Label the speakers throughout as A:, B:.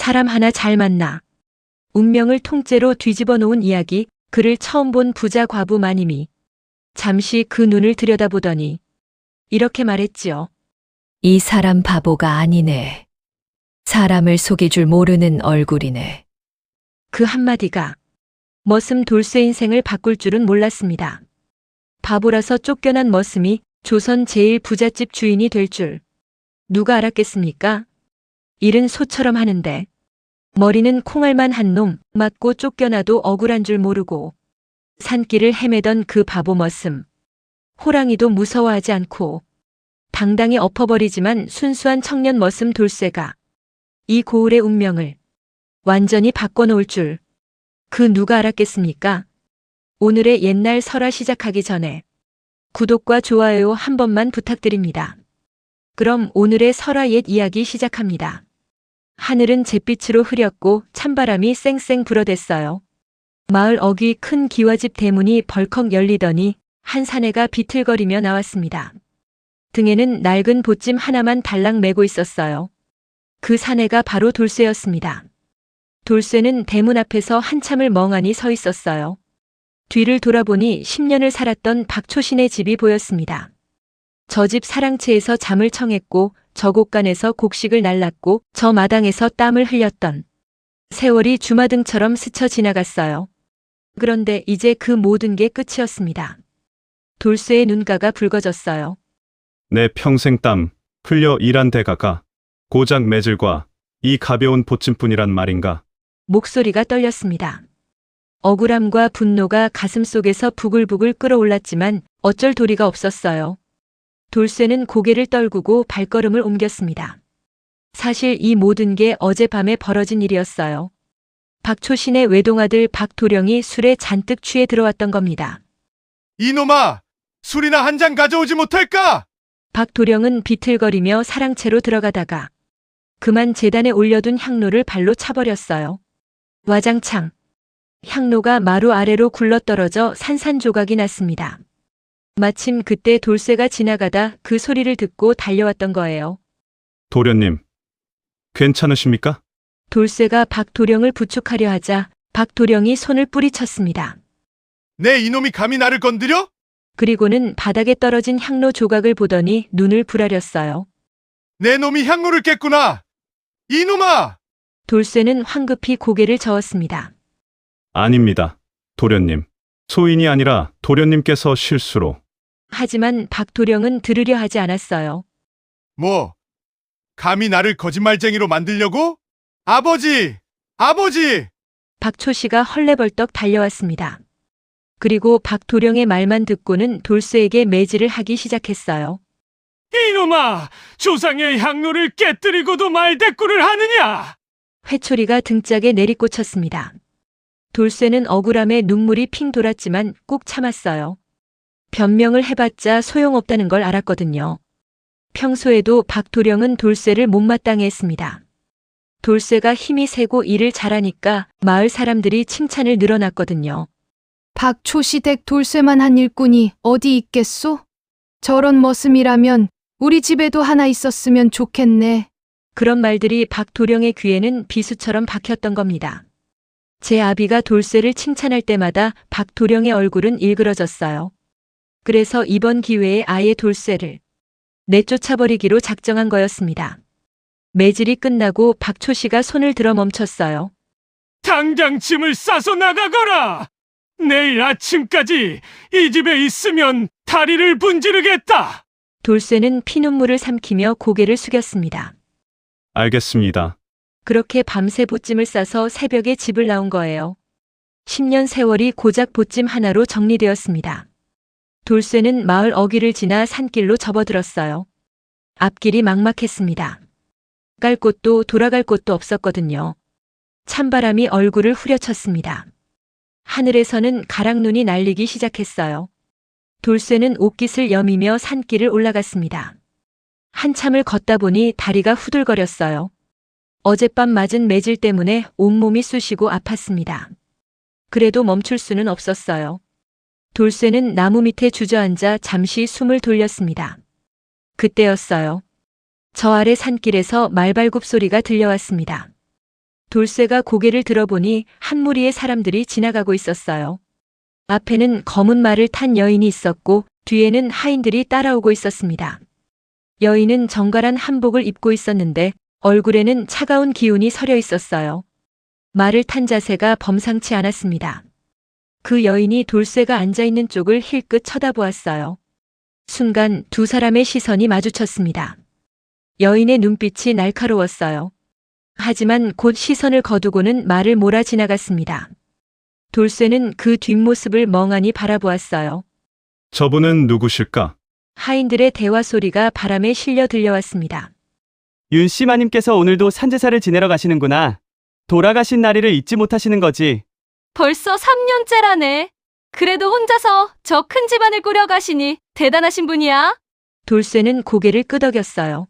A: 사람 하나 잘 만나. 운명을 통째로 뒤집어 놓은 이야기, 그를 처음 본 부자 과부 마님이 잠시 그 눈을 들여다보더니 이렇게 말했지요.
B: 이 사람 바보가 아니네. 사람을 속일 줄 모르는 얼굴이네.
A: 그 한마디가 머슴 돌쇠 인생을 바꿀 줄은 몰랐습니다. 바보라서 쫓겨난 머슴이 조선 제일 부잣집 주인이 될 줄 누가 알았겠습니까? 일은 소처럼 하는데 머리는 콩알만 한 놈, 맞고 쫓겨나도 억울한 줄 모르고 산길을 헤매던 그 바보 머슴. 호랑이도 무서워하지 않고 당당히 엎어버리지만 순수한 청년 머슴 돌쇠가 이 고을의 운명을 완전히 바꿔놓을 줄 그 누가 알았겠습니까? 오늘의 옛날 설화 시작하기 전에 구독과 좋아요 한 번만 부탁드립니다. 그럼 오늘의 설화 옛 이야기 시작합니다. 하늘은 잿빛으로 흐렸고 찬바람이 쌩쌩 불어댔어요. 마을 어귀 큰 기와집 대문이 벌컥 열리더니 한 사내가 비틀거리며 나왔습니다. 등에는 낡은 보찜 하나만 달랑 메고 있었어요. 그 사내가 바로 돌쇠였습니다. 돌쇠는 대문 앞에서 한참을 멍하니 서 있었어요. 뒤를 돌아보니 10년을 살았던 박초신의 집이 보였습니다. 저 집 사랑채에서 잠을 청했고 저 곳간에서 곡식을 날랐고 저 마당에서 땀을 흘렸던 세월이 주마등처럼 스쳐 지나갔어요. 그런데 이제 그 모든 게 끝이었습니다. 돌쇠의 눈가가 붉어졌어요.
C: 내 평생 땀 흘려 일한 대가가 고작 매질과 이 가벼운 보침뿐이란 말인가?
A: 목소리가 떨렸습니다. 억울함과 분노가 가슴속에서 부글부글 끓어올랐지만 어쩔 도리가 없었어요. 돌쇠는 고개를 떨구고 발걸음을 옮겼습니다. 사실 이 모든 게 어젯밤에 벌어진 일이었어요. 박초신의 외동아들 박도령이 술에 잔뜩 취해 들어왔던 겁니다.
D: 이놈아! 술이나 한 잔 가져오지 못할까?
A: 박도령은 비틀거리며 사랑채로 들어가다가 그만 제단에 올려둔 향로를 발로 차버렸어요. 와장창. 향로가 마루 아래로 굴러떨어져 산산조각이 났습니다. 마침 그때 돌쇠가 지나가다 그 소리를 듣고 달려왔던 거예요.
C: 도련님, 괜찮으십니까?
A: 돌쇠가 박도령을 부축하려 하자 박도령이 손을 뿌리쳤습니다.
D: 내 이놈이 감히 나를 건드려?
A: 그리고는 바닥에 떨어진 향로 조각을 보더니 눈을 부라렸어요.
D: 내 놈이 향로를 깼구나! 이놈아!
A: 돌쇠는 황급히 고개를 저었습니다.
C: 아닙니다, 도련님. 소인이 아니라 도련님께서 실수로.
A: 하지만 박도령은 들으려 하지 않았어요.
D: 뭐? 감히 나를 거짓말쟁이로 만들려고? 아버지! 아버지!
A: 박초씨가 헐레벌떡 달려왔습니다. 그리고 박도령의 말만 듣고는 돌쇠에게 매질을 하기 시작했어요.
E: 이놈아! 조상의 향로를 깨뜨리고도 말대꾸를 하느냐!
A: 회초리가 등짝에 내리꽂혔습니다. 돌쇠는 억울함에 눈물이 핑 돌았지만 꾹 참았어요. 변명을 해봤자 소용없다는 걸 알았거든요. 평소에도 박도령은 돌쇠를 못마땅해 했습니다. 돌쇠가 힘이 세고 일을 잘하니까 마을 사람들이 칭찬을 늘어놨거든요.
F: 박초시댁 돌쇠만 한 일꾼이 어디 있겠소? 저런 머슴이라면 우리 집에도 하나 있었으면 좋겠네.
A: 그런 말들이 박도령의 귀에는 비수처럼 박혔던 겁니다. 제 아비가 돌쇠를 칭찬할 때마다 박도령의 얼굴은 일그러졌어요. 그래서 이번 기회에 아예 돌쇠를 내쫓아버리기로 작정한 거였습니다. 매질이 끝나고 박초씨가 손을 들어 멈췄어요.
E: 당장 짐을 싸서 나가거라! 내일 아침까지 이 집에 있으면 다리를 분지르겠다!
A: 돌쇠는 피눈물을 삼키며 고개를 숙였습니다.
C: 알겠습니다.
A: 그렇게 밤새 보찜을 싸서 새벽에 집을 나온 거예요. 10년 세월이 고작 보찜 하나로 정리되었습니다. 돌쇠는 마을 어귀를 지나 산길로 접어들었어요. 앞길이 막막했습니다. 갈 곳도 돌아갈 곳도 없었거든요. 찬바람이 얼굴을 후려쳤습니다. 하늘에서는 가랑눈이 날리기 시작했어요. 돌쇠는 옷깃을 여미며 산길을 올라갔습니다. 한참을 걷다 보니 다리가 후들거렸어요. 어젯밤 맞은 매질 때문에 온몸이 쑤시고 아팠습니다. 그래도 멈출 수는 없었어요. 돌쇠는 나무 밑에 주저앉아 잠시 숨을 돌렸습니다. 그때였어요. 저 아래 산길에서 말발굽 소리가 들려왔습니다. 돌쇠가 고개를 들어보니 한 무리의 사람들이 지나가고 있었어요. 앞에는 검은 말을 탄 여인이 있었고 뒤에는 하인들이 따라오고 있었습니다. 여인은 정갈한 한복을 입고 있었는데 얼굴에는 차가운 기운이 서려 있었어요. 말을 탄 자세가 범상치 않았습니다. 그 여인이 돌쇠가 앉아있는 쪽을 힐끗 쳐다보았어요. 순간 두 사람의 시선이 마주쳤습니다. 여인의 눈빛이 날카로웠어요. 하지만 곧 시선을 거두고는 말을 몰아 지나갔습니다. 돌쇠는 그 뒷모습을 멍하니 바라보았어요.
C: 저분은 누구실까?
A: 하인들의 대화 소리가 바람에 실려 들려왔습니다.
G: 윤씨 마님께서 오늘도 산제사를 지내러 가시는구나. 돌아가신 나리를 잊지 못하시는 거지.
H: 벌써 3년째라네. 그래도 혼자서 저 큰 집안을 꾸려가시니 대단하신 분이야.
A: 돌쇠는 고개를 끄덕였어요.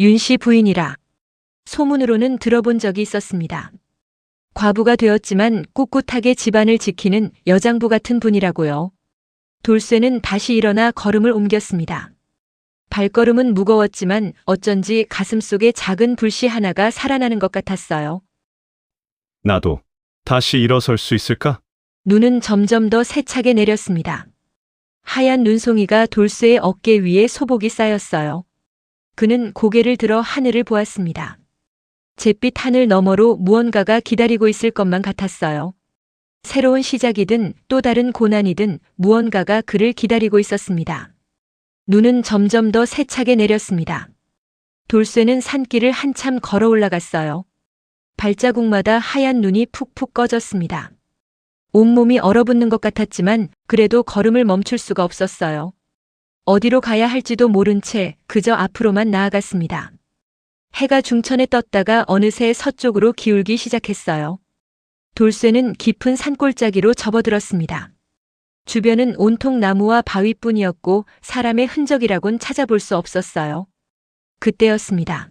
A: 윤씨 부인이라. 소문으로는 들어본 적이 있었습니다. 과부가 되었지만 꿋꿋하게 집안을 지키는 여장부 같은 분이라고요. 돌쇠는 다시 일어나 걸음을 옮겼습니다. 발걸음은 무거웠지만 어쩐지 가슴속에 작은 불씨 하나가 살아나는 것 같았어요.
C: 나도 다시 일어설 수 있을까?
A: 눈은 점점 더 세차게 내렸습니다. 하얀 눈송이가 돌쇠의 어깨 위에 소복이 쌓였어요. 그는 고개를 들어 하늘을 보았습니다. 잿빛 하늘 너머로 무언가가 기다리고 있을 것만 같았어요. 새로운 시작이든 또 다른 고난이든 무언가가 그를 기다리고 있었습니다. 눈은 점점 더 세차게 내렸습니다. 돌쇠는 산길을 한참 걸어 올라갔어요. 발자국마다 하얀 눈이 푹푹 꺼졌습니다. 온몸이 얼어붙는 것 같았지만 그래도 걸음을 멈출 수가 없었어요. 어디로 가야 할지도 모른 채 그저 앞으로만 나아갔습니다. 해가 중천에 떴다가 어느새 서쪽으로 기울기 시작했어요. 돌쇠는 깊은 산골짜기로 접어들었습니다. 주변은 온통 나무와 바위뿐이었고 사람의 흔적이라곤 찾아볼 수 없었어요. 그때였습니다.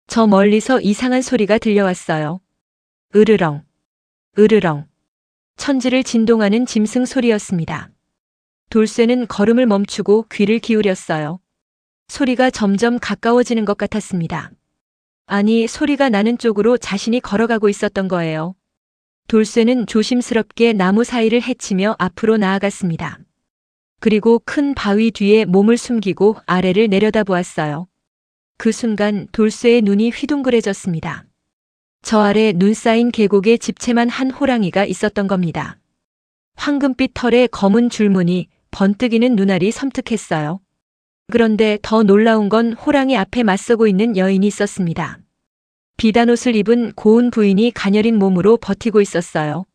A: 저 멀리서 이상한 소리가 들려왔어요. 으르렁, 으르렁. 천지를 진동하는 짐승 소리였습니다. 돌쇠는 걸음을 멈추고 귀를 기울였어요. 소리가 점점 가까워지는 것 같았습니다. 아니, 소리가 나는 쪽으로 자신이 걸어가고 있었던 거예요. 돌쇠는 조심스럽게 나무 사이를 헤치며 앞으로 나아갔습니다. 그리고 큰 바위 뒤에 몸을 숨기고 아래를 내려다보았어요. 그 순간 돌쇠의 눈이 휘둥그레졌습니다. 저 아래 눈 쌓인 계곡에 집채만 한 호랑이가 있었던 겁니다. 황금빛 털에 검은 줄무늬, 번뜩이는 눈알이 섬뜩했어요. 그런데 더 놀라운 건 호랑이 앞에 맞서고 있는 여인이 있었습니다. 비단 옷을 입은 고운 부인이 가녀린 몸으로 버티고 있었어요.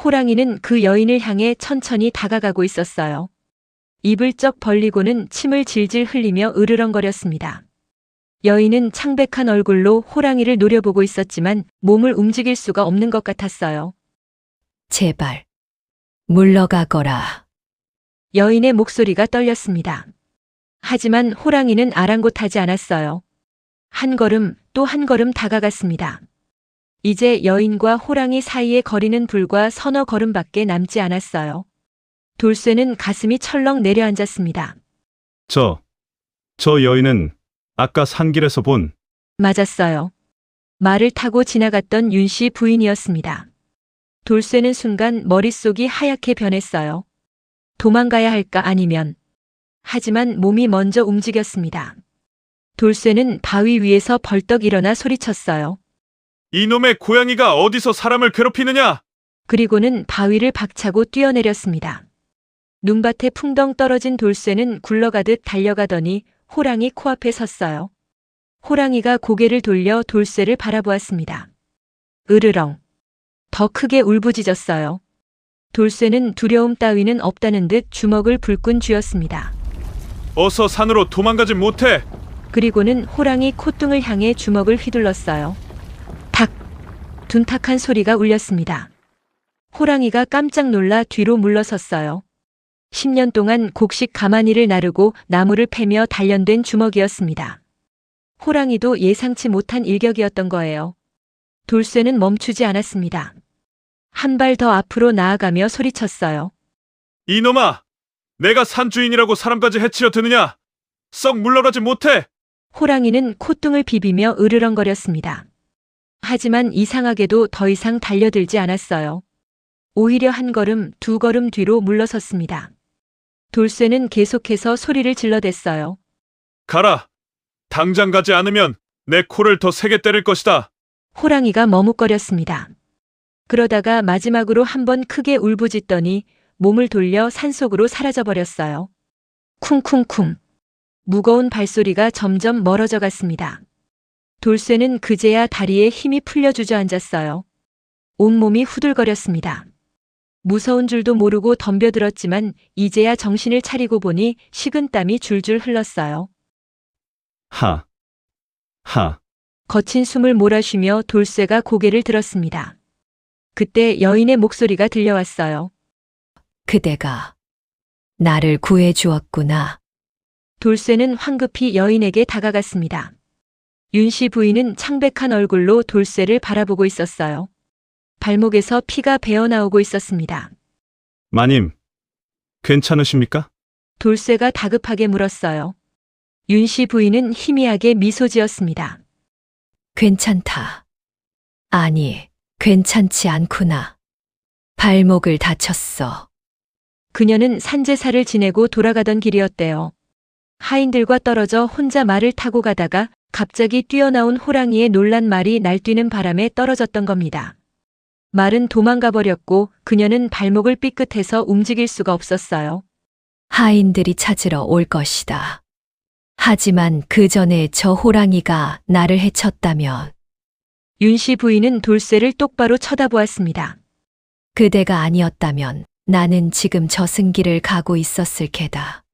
A: 호랑이는 그 여인을 향해 천천히 다가가고 있었어요. 입을 쩍 벌리고는 침을 질질 흘리며 으르렁거렸습니다. 여인은 창백한 얼굴로 호랑이를 노려보고 있었지만 몸을 움직일 수가 없는 것 같았어요.
B: 제발 물러가거라.
A: 여인의 목소리가 떨렸습니다. 하지만 호랑이는 아랑곳하지 않았어요. 한 걸음 또 한 걸음 다가갔습니다. 이제 여인과 호랑이 사이의 거리는 불과 서너 걸음밖에 남지 않았어요. 돌쇠는 가슴이 철렁 내려앉았습니다.
C: 저 여인은 아까 산길에서 본
A: 맞았어요. 말을 타고 지나갔던 윤씨 부인이었습니다. 돌쇠는 순간 머릿속이 하얗게 변했어요. 도망가야 할까 아니면. 하지만 몸이 먼저 움직였습니다. 돌쇠는 바위 위에서 벌떡 일어나 소리쳤어요.
D: 이놈의 고양이가 어디서 사람을 괴롭히느냐?
A: 그리고는 바위를 박차고 뛰어내렸습니다. 눈밭에 풍덩 떨어진 돌쇠는 굴러가듯 달려가더니 호랑이 코앞에 섰어요. 호랑이가 고개를 돌려 돌쇠를 바라보았습니다. 으르렁. 더 크게 울부짖었어요. 돌쇠는 두려움 따위는 없다는 듯 주먹을 불끈 쥐었습니다.
D: 어서 산으로 도망가지 못해.
A: 그리고는 호랑이 콧등을 향해 주먹을 휘둘렀어요. 탁! 둔탁한 소리가 울렸습니다. 호랑이가 깜짝 놀라 뒤로 물러섰어요. 10년 동안 곡식 가마니를 나르고 나무를 패며 단련된 주먹이었습니다. 호랑이도 예상치 못한 일격이었던 거예요. 돌쇠는 멈추지 않았습니다. 한 발 더 앞으로 나아가며 소리쳤어요.
D: 이놈아! 내가 산 주인이라고 사람까지 해치려 드느냐? 썩 물러가지 못해!
A: 호랑이는 콧등을 비비며 으르렁거렸습니다. 하지만 이상하게도 더 이상 달려들지 않았어요. 오히려 한 걸음, 두 걸음 뒤로 물러섰습니다. 돌쇠는 계속해서 소리를 질러댔어요.
D: 가라. 당장 가지 않으면 내 코를 더 세게 때릴 것이다.
A: 호랑이가 머뭇거렸습니다. 그러다가 마지막으로 한번 크게 울부짖더니 몸을 돌려 산속으로 사라져버렸어요. 쿵쿵쿵. 무거운 발소리가 점점 멀어져 갔습니다. 돌쇠는 그제야 다리에 힘이 풀려 주저앉았어요. 온몸이 후들거렸습니다. 무서운 줄도 모르고 덤벼들었지만 이제야 정신을 차리고 보니 식은땀이 줄줄 흘렀어요.
C: 하.
A: 거친 숨을 몰아쉬며 돌쇠가 고개를 들었습니다. 그때 여인의 목소리가 들려왔어요.
B: 그대가 나를 구해 주었구나.
A: 돌쇠는 황급히 여인에게 다가갔습니다. 윤씨 부인은 창백한 얼굴로 돌쇠를 바라보고 있었어요. 발목에서 피가 배어나오고 있었습니다.
C: 마님, 괜찮으십니까?
A: 돌쇠가 다급하게 물었어요. 윤씨 부인은 희미하게 미소 지었습니다.
B: 괜찮다. 아니, 괜찮지 않구나. 발목을 다쳤어.
A: 그녀는 산제사를 지내고 돌아가던 길이었대요. 하인들과 떨어져 혼자 말을 타고 가다가 갑자기 뛰어나온 호랑이의 놀란 말이 날뛰는 바람에 떨어졌던 겁니다. 말은 도망가 버렸고 그녀는 발목을 삐끗해서 움직일 수가 없었어요.
B: 하인들이 찾으러 올 것이다. 하지만 그 전에 저 호랑이가 나를 해쳤다면
A: 윤씨 부인은 돌쇠를 똑바로 쳐다보았습니다.
B: 그대가 아니었다면 나는 지금 저승길을 가고 있었을 게다.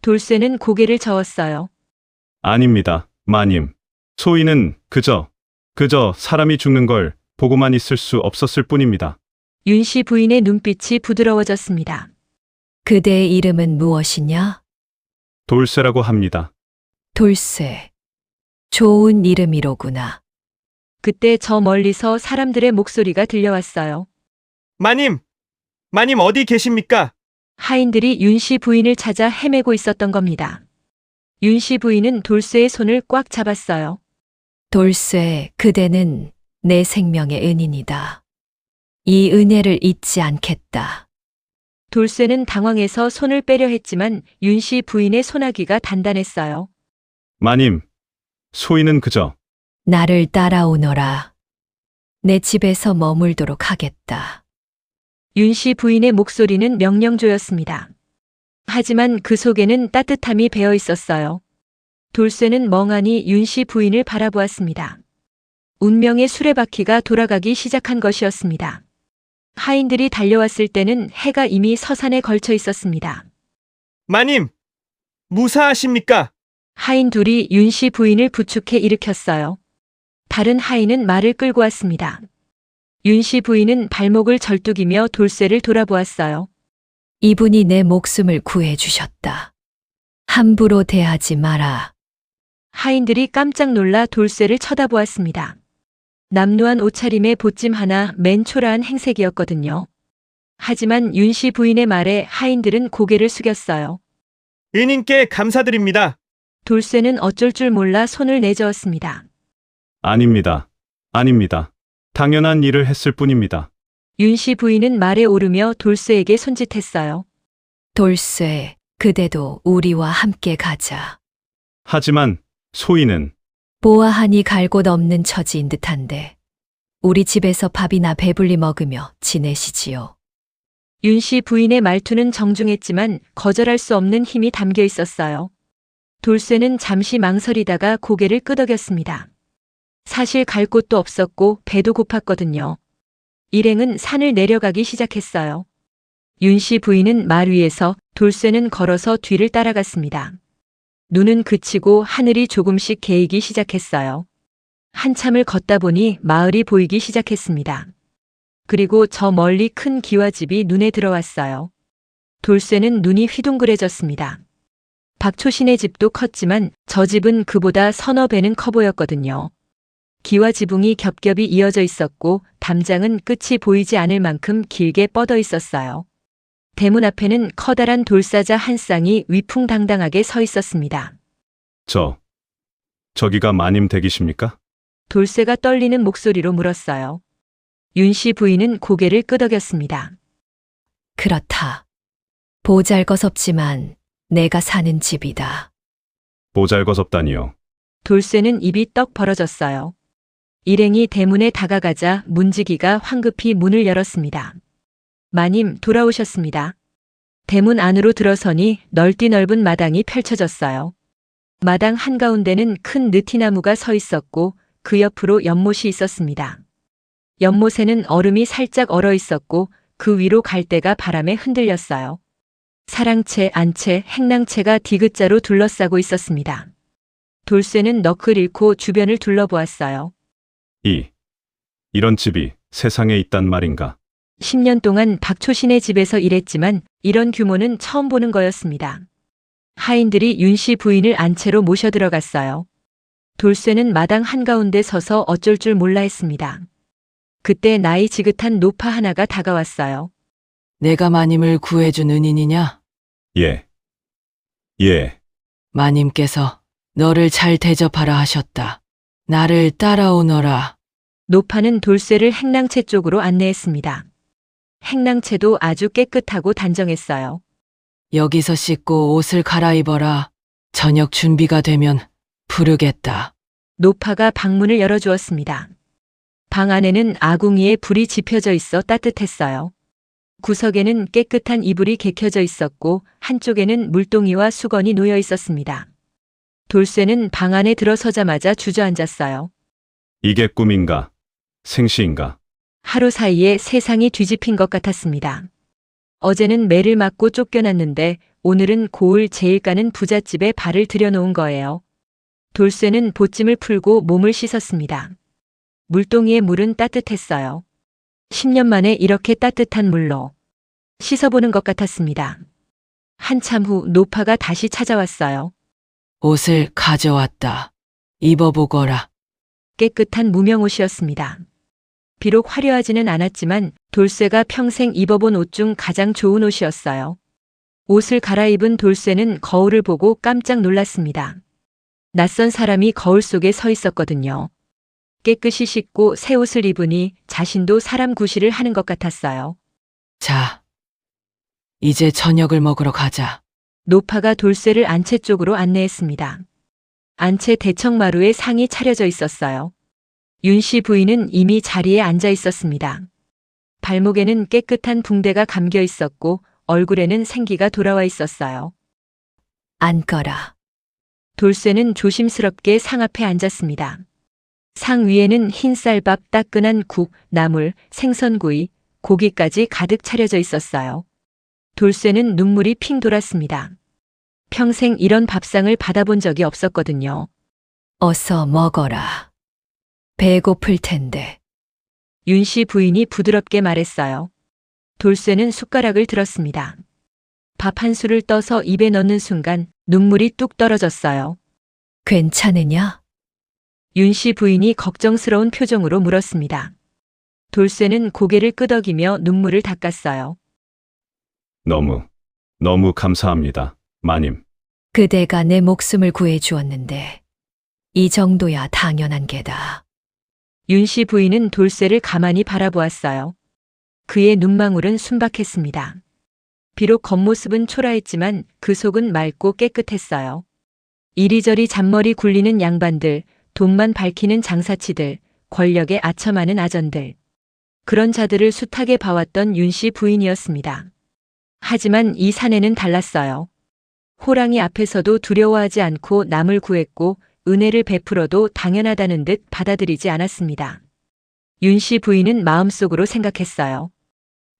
A: 돌쇠는 고개를 저었어요.
C: 아닙니다, 마님. 소인은 그저 사람이 죽는 걸 보고만 있을 수 없었을 뿐입니다.
A: 윤씨 부인의 눈빛이 부드러워졌습니다.
B: 그대의 이름은 무엇이냐?
C: 돌쇠라고 합니다.
B: 돌쇠. 좋은 이름이로구나.
A: 그때 저 멀리서 사람들의 목소리가 들려왔어요.
G: 마님 어디 계십니까?
A: 하인들이 윤씨 부인을 찾아 헤매고 있었던 겁니다. 윤씨 부인은 돌쇠의 손을 꽉 잡았어요.
B: 돌쇠, 그대는 내 생명의 은인이다. 이 은혜를 잊지 않겠다.
A: 돌쇠는 당황해서 손을 빼려 했지만 윤씨 부인의 소나귀가 단단했어요.
C: 마님, 소인은 그저
B: 나를 따라오너라. 내 집에서 머물도록 하겠다.
A: 윤씨 부인의 목소리는 명령조였습니다. 하지만 그 속에는 따뜻함이 배어 있었어요. 돌쇠는 멍하니 윤씨 부인을 바라보았습니다. 운명의 수레바퀴가 돌아가기 시작한 것이었습니다. 하인들이 달려왔을 때는 해가 이미 서산에 걸쳐 있었습니다.
G: 마님, 무사하십니까?
A: 하인 둘이 윤씨 부인을 부축해 일으켰어요. 다른 하인은 말을 끌고 왔습니다. 윤씨 부인은 발목을 절뚝이며 돌쇠를 돌아보았어요.
B: 이분이 내 목숨을 구해 주셨다. 함부로 대하지 마라.
A: 하인들이 깜짝 놀라 돌쇠를 쳐다보았습니다. 남루한 옷차림에 보찜 하나 맨 초라한 행색이었거든요. 하지만 윤씨 부인의 말에 하인들은 고개를 숙였어요.
G: 은인께 감사드립니다.
A: 돌쇠는 어쩔 줄 몰라 손을 내저었습니다.
C: 아닙니다. 당연한 일을 했을 뿐입니다.
A: 윤씨 부인은 말에 오르며 돌쇠에게 손짓했어요.
B: 돌쇠, 그대도 우리와 함께 가자.
C: 하지만 소인은
B: 보아하니 갈 곳 없는 처지인 듯한데 우리 집에서 밥이나 배불리 먹으며 지내시지요.
A: 윤씨 부인의 말투는 정중했지만 거절할 수 없는 힘이 담겨 있었어요. 돌쇠는 잠시 망설이다가 고개를 끄덕였습니다. 사실 갈 곳도 없었고 배도 고팠거든요. 일행은 산을 내려가기 시작했어요. 윤씨 부인은 말 위에서, 돌쇠는 걸어서 뒤를 따라갔습니다. 눈은 그치고 하늘이 조금씩 개이기 시작했어요. 한참을 걷다 보니 마을이 보이기 시작했습니다. 그리고 저 멀리 큰 기와집이 눈에 들어왔어요. 돌쇠는 눈이 휘둥그레졌습니다. 박초신의 집도 컸지만 저 집은 그보다 서너 배는 커 보였거든요. 기와 지붕이 겹겹이 이어져 있었고 담장은 끝이 보이지 않을 만큼 길게 뻗어 있었어요. 대문 앞에는 커다란 돌사자 한 쌍이 위풍당당하게 서 있었습니다.
C: 저기가 마님 댁이십니까?
A: 돌쇠가 떨리는 목소리로 물었어요. 윤 씨 부인은 고개를 끄덕였습니다.
B: 그렇다. 보잘것없지만 내가 사는 집이다.
C: 보잘것없다니요.
A: 돌쇠는 입이 떡 벌어졌어요. 일행이 대문에 다가가자 문지기가 황급히 문을 열었습니다. 마님, 돌아오셨습니다. 대문 안으로 들어서니 넓디 넓은 마당이 펼쳐졌어요. 마당 한가운데는 큰 느티나무가 서 있었고 그 옆으로 연못이 있었습니다. 연못에는 얼음이 살짝 얼어 있었고 그 위로 갈대가 바람에 흔들렸어요. 사랑채, 안채, 행랑채가 디귿자로 둘러싸고 있었습니다. 돌쇠는 넋을 잃고 주변을 둘러보았어요.
C: 이런 집이 세상에 있단 말인가?
A: 10년 동안 박초신의 집에서 일했지만 이런 규모는 처음 보는 거였습니다. 하인들이 윤 씨 부인을 안채로 모셔 들어갔어요. 돌쇠는 마당 한가운데 서서 어쩔 줄 몰라 했습니다. 그때 나이 지긋한 노파 하나가 다가왔어요.
I: 내가 마님을 구해준 은인이냐?
C: 예. 예.
I: 마님께서 너를 잘 대접하라 하셨다. 나를 따라오너라.
A: 노파는 돌쇠를 행랑채 쪽으로 안내했습니다. 행랑채도 아주 깨끗하고 단정했어요.
I: 여기서 씻고 옷을 갈아입어라. 저녁 준비가 되면 부르겠다.
A: 노파가 방문을 열어주었습니다. 방 안에는 아궁이에 불이 지펴져 있어 따뜻했어요. 구석에는 깨끗한 이불이 개켜져 있었고 한쪽에는 물동이와 수건이 놓여 있었습니다. 돌쇠는 방 안에 들어서자마자 주저앉았어요.
C: 이게 꿈인가? 생시인가?
A: 하루 사이에 세상이 뒤집힌 것 같았습니다. 어제는 매를 맞고 쫓겨났는데 오늘은 고을 제일 가는 부잣집에 발을 들여놓은 거예요. 돌쇠는 보찜을 풀고 몸을 씻었습니다. 물동이의 물은 따뜻했어요. 10년 만에 이렇게 따뜻한 물로 씻어보는 것 같았습니다. 한참 후 노파가 다시 찾아왔어요.
I: 옷을 가져왔다. 입어보거라.
A: 깨끗한 무명옷이었습니다. 비록 화려하지는 않았지만 돌쇠가 평생 입어본 옷 중 가장 좋은 옷이었어요. 옷을 갈아입은 돌쇠는 거울을 보고 깜짝 놀랐습니다. 낯선 사람이 거울 속에 서 있었거든요. 깨끗이 씻고 새 옷을 입으니 자신도 사람 구실을 하는 것 같았어요.
I: 자, 이제 저녁을 먹으러 가자.
A: 노파가 돌쇠를 안채 쪽으로 안내했습니다. 안채 대청마루에 상이 차려져 있었어요. 윤 씨 부인은 이미 자리에 앉아 있었습니다. 발목에는 깨끗한 붕대가 감겨 있었고 얼굴에는 생기가 돌아와 있었어요.
B: 앉거라.
A: 돌쇠는 조심스럽게 상 앞에 앉았습니다. 상 위에는 흰 쌀밥, 따끈한 국, 나물, 생선구이, 고기까지 가득 차려져 있었어요. 돌쇠는 눈물이 핑 돌았습니다. 평생 이런 밥상을 받아본 적이 없었거든요.
B: 어서 먹어라. 배고플 텐데.
A: 윤 씨 부인이 부드럽게 말했어요. 돌쇠는 숟가락을 들었습니다. 밥 한 술을 떠서 입에 넣는 순간 눈물이 뚝 떨어졌어요.
B: 괜찮으냐?
A: 윤 씨 부인이 걱정스러운 표정으로 물었습니다. 돌쇠는 고개를 끄덕이며 눈물을 닦았어요.
C: 너무 감사합니다, 마님.
B: 그대가 내 목숨을 구해 주었는데 이 정도야 당연한 게다.
A: 윤 씨 부인은 돌쇠를 가만히 바라보았어요. 그의 눈망울은 순박했습니다. 비록 겉모습은 초라했지만 그 속은 맑고 깨끗했어요. 이리저리 잔머리 굴리는 양반들, 돈만 밝히는 장사치들, 권력에 아첨하는 아전들. 그런 자들을 숱하게 봐왔던 윤 씨 부인이었습니다. 하지만 이 사내는 달랐어요. 호랑이 앞에서도 두려워하지 않고 남을 구했고 은혜를 베풀어도 당연하다는 듯 받아들이지 않았습니다. 윤 씨 부인은 마음속으로 생각했어요.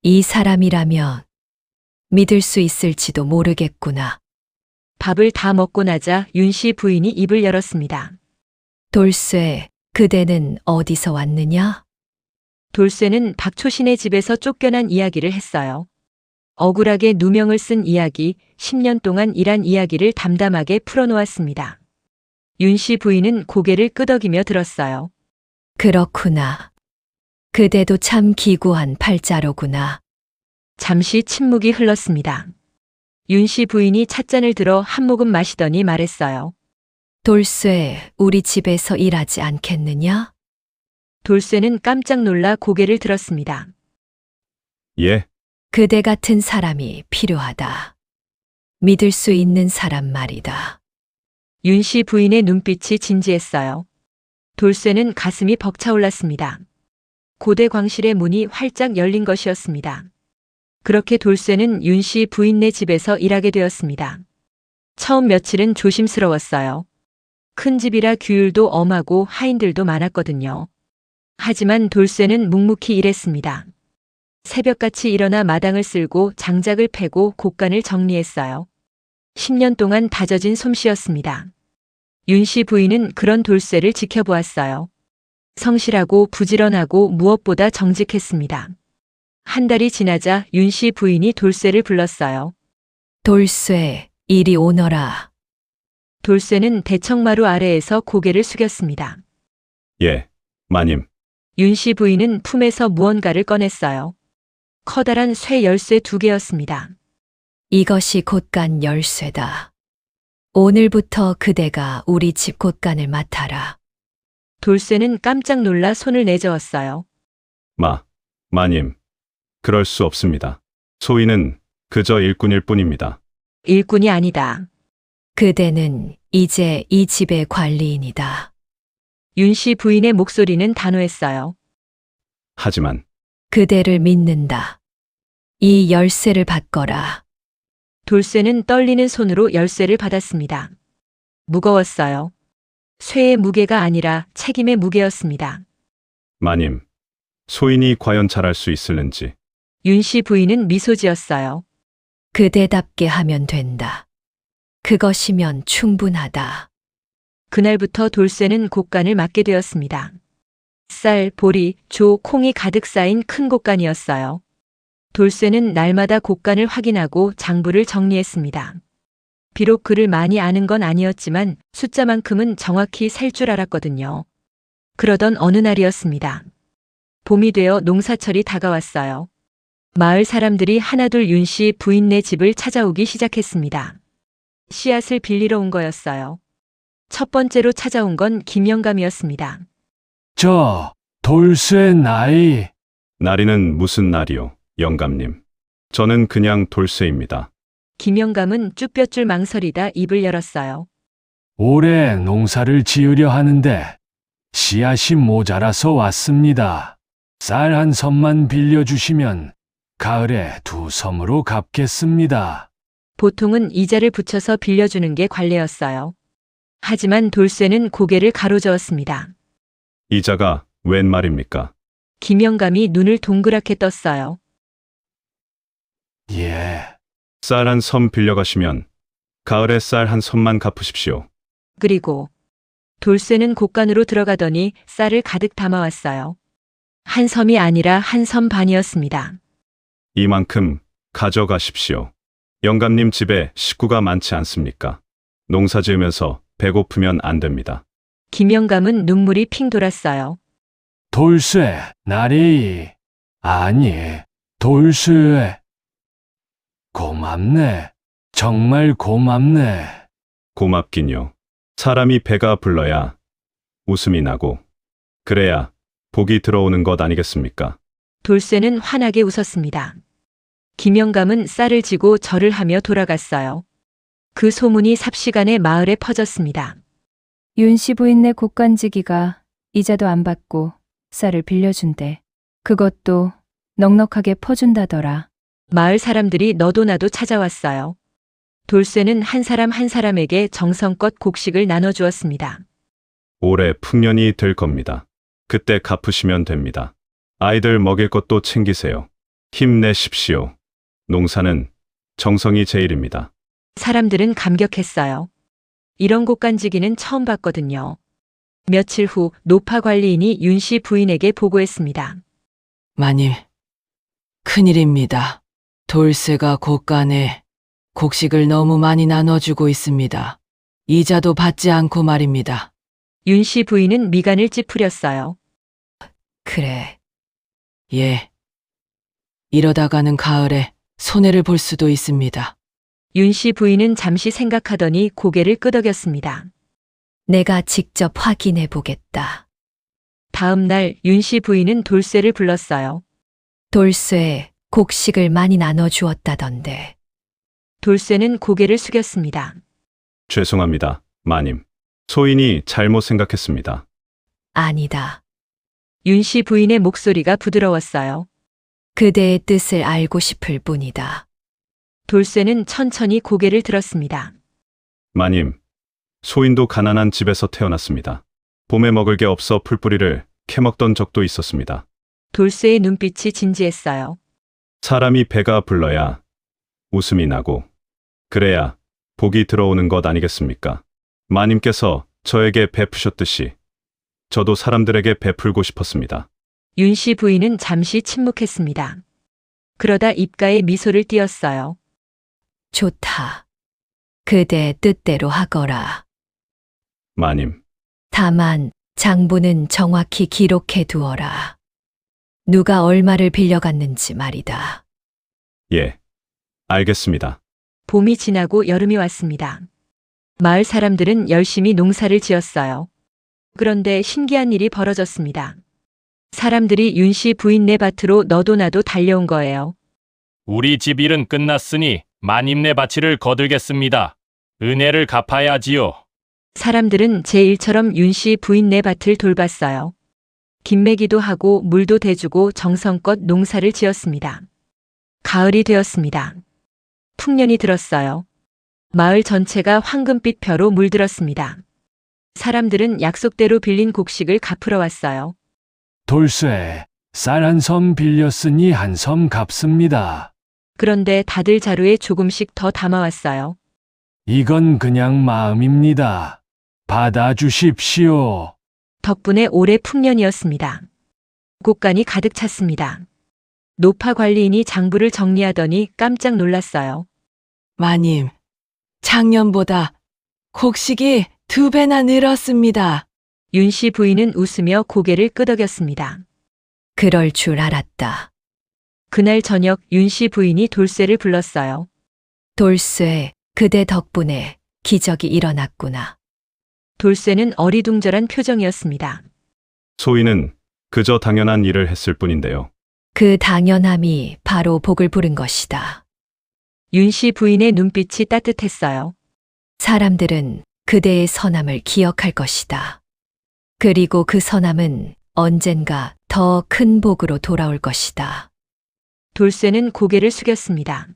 B: 이 사람이라면 믿을 수 있을지도 모르겠구나.
A: 밥을 다 먹고 나자 윤 씨 부인이 입을 열었습니다.
B: 돌쇠, 그대는 어디서 왔느냐?
A: 돌쇠는 박초신의 집에서 쫓겨난 이야기를 했어요. 억울하게 누명을 쓴 이야기, 10년 동안 일한 이야기를 담담하게 풀어놓았습니다. 윤 씨 부인은 고개를 끄덕이며 들었어요.
B: 그렇구나. 그대도 참 기구한 팔자로구나.
A: 잠시 침묵이 흘렀습니다. 윤 씨 부인이 찻잔을 들어 한 모금 마시더니 말했어요.
B: 돌쇠, 우리 집에서 일하지 않겠느냐?
A: 돌쇠는 깜짝 놀라 고개를 들었습니다.
C: 예,
B: 그대 같은 사람이 필요하다. 믿을 수 있는 사람 말이다.
A: 윤 씨 부인의 눈빛이 진지했어요. 돌쇠는 가슴이 벅차올랐습니다. 고대 광실의 문이 활짝 열린 것이었습니다. 그렇게 돌쇠는 윤 씨 부인네 집에서 일하게 되었습니다. 처음 며칠은 조심스러웠어요. 큰 집이라 규율도 엄하고 하인들도 많았거든요. 하지만 돌쇠는 묵묵히 일했습니다. 새벽같이 일어나 마당을 쓸고 장작을 패고 곡간을 정리했어요. 10년 동안 다져진 솜씨였습니다. 윤 씨 부인은 그런 돌쇠를 지켜보았어요. 성실하고 부지런하고 무엇보다 정직했습니다. 한 달이 지나자 윤 씨 부인이 돌쇠를 불렀어요.
B: 돌쇠, 이리 오너라.
A: 돌쇠는 대청마루 아래에서 고개를 숙였습니다.
C: 예, 마님.
A: 윤 씨 부인은 품에서 무언가를 꺼냈어요. 커다란 쇠 열쇠 2개였습니다.
B: 이것이 곳간 열쇠다. 오늘부터 그대가 우리 집 곳간을 맡아라.
A: 돌쇠는 깜짝 놀라 손을 내저었어요.
C: 마님. 그럴 수 없습니다. 소인은 그저 일꾼일 뿐입니다.
A: 일꾼이 아니다.
B: 그대는 이제 이 집의 관리인이다.
A: 윤 씨 부인의 목소리는 단호했어요.
C: 하지만
B: 그대를 믿는다. 이 열쇠를 받거라.
A: 돌쇠는 떨리는 손으로 열쇠를 받았습니다. 무거웠어요. 쇠의 무게가 아니라 책임의 무게였습니다.
C: 마님, 소인이 과연 잘할 수 있을는지.
A: 윤 씨 부인은 미소 지었어요.
B: 그대답게 하면 된다. 그것이면 충분하다.
A: 그날부터 돌쇠는 곡간을 맡게 되었습니다. 쌀, 보리, 조, 콩이 가득 쌓인 큰 곡간이었어요. 돌쇠는 날마다 곡간을 확인하고 장부를 정리했습니다. 비록 글을 많이 아는 건 아니었지만 숫자만큼은 정확히 셀 줄 알았거든요. 그러던 어느 날이었습니다. 봄이 되어 농사철이 다가왔어요. 마을 사람들이 하나둘 윤 씨 부인네 집을 찾아오기 시작했습니다. 씨앗을 빌리러 온 거였어요. 첫 번째로 찾아온 건 김영감이었습니다.
E: 저 돌쇠 나이
C: 날이는 무슨 날이요, 영감님. 저는 그냥 돌쇠입니다.
A: 김영감은 쭈뼛줄 망설이다 입을 열었어요.
E: 올해 농사를 지으려 하는데 씨앗이 모자라서 왔습니다. 쌀 한 섬만 빌려주시면 가을에 2섬으로 갚겠습니다.
A: 보통은 이자를 붙여서 빌려주는 게 관례였어요. 하지만 돌쇠는 고개를 가로저었습니다.
C: 이자가 웬 말입니까?
A: 김영감이 눈을 동그랗게 떴어요.
E: 예,
C: 쌀 한 섬 빌려가시면 가을에 쌀 한 섬만 갚으십시오.
A: 그리고 돌쇠는 곡간으로 들어가더니 쌀을 가득 담아왔어요. 한 섬이 아니라 한 섬 반이었습니다.
C: 이만큼 가져가십시오. 영감님 집에 식구가 많지 않습니까? 농사 지으면서 배고프면 안 됩니다.
A: 김영감은 눈물이 핑 돌았어요.
E: 돌쇠 나리 아니 돌쇠 고맙네. 정말 고맙네.
C: 고맙긴요. 사람이 배가 불러야 웃음이 나고 그래야 복이 들어오는 것 아니겠습니까?
A: 돌쇠는 환하게 웃었습니다. 김영감은 쌀을 지고 절을 하며 돌아갔어요. 그 소문이 삽시간에 마을에 퍼졌습니다.
J: 윤 씨 부인네 곡간지기가 이자도 안 받고 쌀을 빌려준대. 그것도 넉넉하게 퍼준다더라.
A: 마을 사람들이 너도 나도 찾아왔어요. 돌쇠는 한 사람 한 사람에게 정성껏 곡식을 나눠주었습니다.
C: 올해 풍년이 될 겁니다. 그때 갚으시면 됩니다. 아이들 먹일 것도 챙기세요. 힘내십시오. 농사는 정성이 제일입니다.
A: 사람들은 감격했어요. 이런 곡간지기는 처음 봤거든요. 며칠 후 노파 관리인이 윤 씨 부인에게 보고했습니다.
I: 마님, 큰일입니다. 돌쇠가 곳간에 곡식을 너무 많이 나눠주고 있습니다. 이자도 받지 않고 말입니다.
A: 윤 씨 부인은 미간을 찌푸렸어요.
B: 그래.
I: 예. 이러다가는 가을에 손해를 볼 수도 있습니다.
A: 윤 씨 부인은 잠시 생각하더니 고개를 끄덕였습니다.
B: 내가 직접 확인해 보겠다.
A: 다음 날 윤 씨 부인은 돌쇠를 불렀어요.
B: 돌쇠, 곡식을 많이 나눠 주었다던데.
A: 돌쇠는 고개를 숙였습니다.
C: 죄송합니다, 마님. 소인이 잘못 생각했습니다.
B: 아니다.
A: 윤 씨 부인의 목소리가 부드러웠어요.
B: 그대의 뜻을 알고 싶을 뿐이다.
A: 돌쇠는 천천히 고개를 들었습니다.
C: 마님, 소인도 가난한 집에서 태어났습니다. 봄에 먹을 게 없어 풀뿌리를 캐먹던 적도 있었습니다.
A: 돌쇠의 눈빛이 진지했어요.
C: 사람이 배가 불러야 웃음이 나고, 그래야 복이 들어오는 것 아니겠습니까? 마님께서 저에게 베푸셨듯이 저도 사람들에게 베풀고 싶었습니다.
A: 윤 씨 부인은 잠시 침묵했습니다. 그러다 입가에 미소를 띄었어요.
B: 좋다. 그대 뜻대로 하거라.
C: 마님,
B: 다만 장부는 정확히 기록해 두어라. 누가 얼마를 빌려갔는지 말이다.
C: 예, 알겠습니다.
A: 봄이 지나고 여름이 왔습니다. 마을 사람들은 열심히 농사를 지었어요. 그런데 신기한 일이 벌어졌습니다. 사람들이 윤 씨 부인네 밭으로 너도 나도 달려온 거예요.
K: 우리 집 일은 끝났으니 마님네 바치를 거들겠습니다. 은혜를 갚아야지요.
A: 사람들은 제 일처럼 윤 씨 부인네 밭을 돌봤어요. 김매기도 하고 물도 대주고 정성껏 농사를 지었습니다. 가을이 되었습니다. 풍년이 들었어요. 마을 전체가 황금빛 벼로 물들었습니다. 사람들은 약속대로 빌린 곡식을 갚으러 왔어요.
E: 돌쇠, 쌀 한 섬 빌렸으니 한 섬 갚습니다.
A: 그런데 다들 자루에 조금씩 더 담아왔어요.
E: 이건 그냥 마음입니다. 받아주십시오.
A: 덕분에 올해 풍년이었습니다. 곡간이 가득 찼습니다. 노파 관리인이 장부를 정리하더니 깜짝 놀랐어요.
I: 마님, 작년보다 곡식이 2배나 늘었습니다.
A: 윤 씨 부인은 웃으며 고개를 끄덕였습니다.
B: 그럴 줄 알았다.
A: 그날 저녁 윤 씨 부인이 돌쇠를 불렀어요.
B: 돌쇠, 그대 덕분에 기적이 일어났구나.
A: 돌쇠는 어리둥절한 표정이었습니다.
C: 소인은 그저 당연한 일을 했을 뿐인데요.
B: 그 당연함이 바로 복을 부른 것이다.
A: 윤 씨 부인의 눈빛이 따뜻했어요.
B: 사람들은 그대의 선함을 기억할 것이다. 그리고 그 선함은 언젠가 더 큰 복으로 돌아올 것이다.
A: 돌쇠는 고개를 숙였습니다.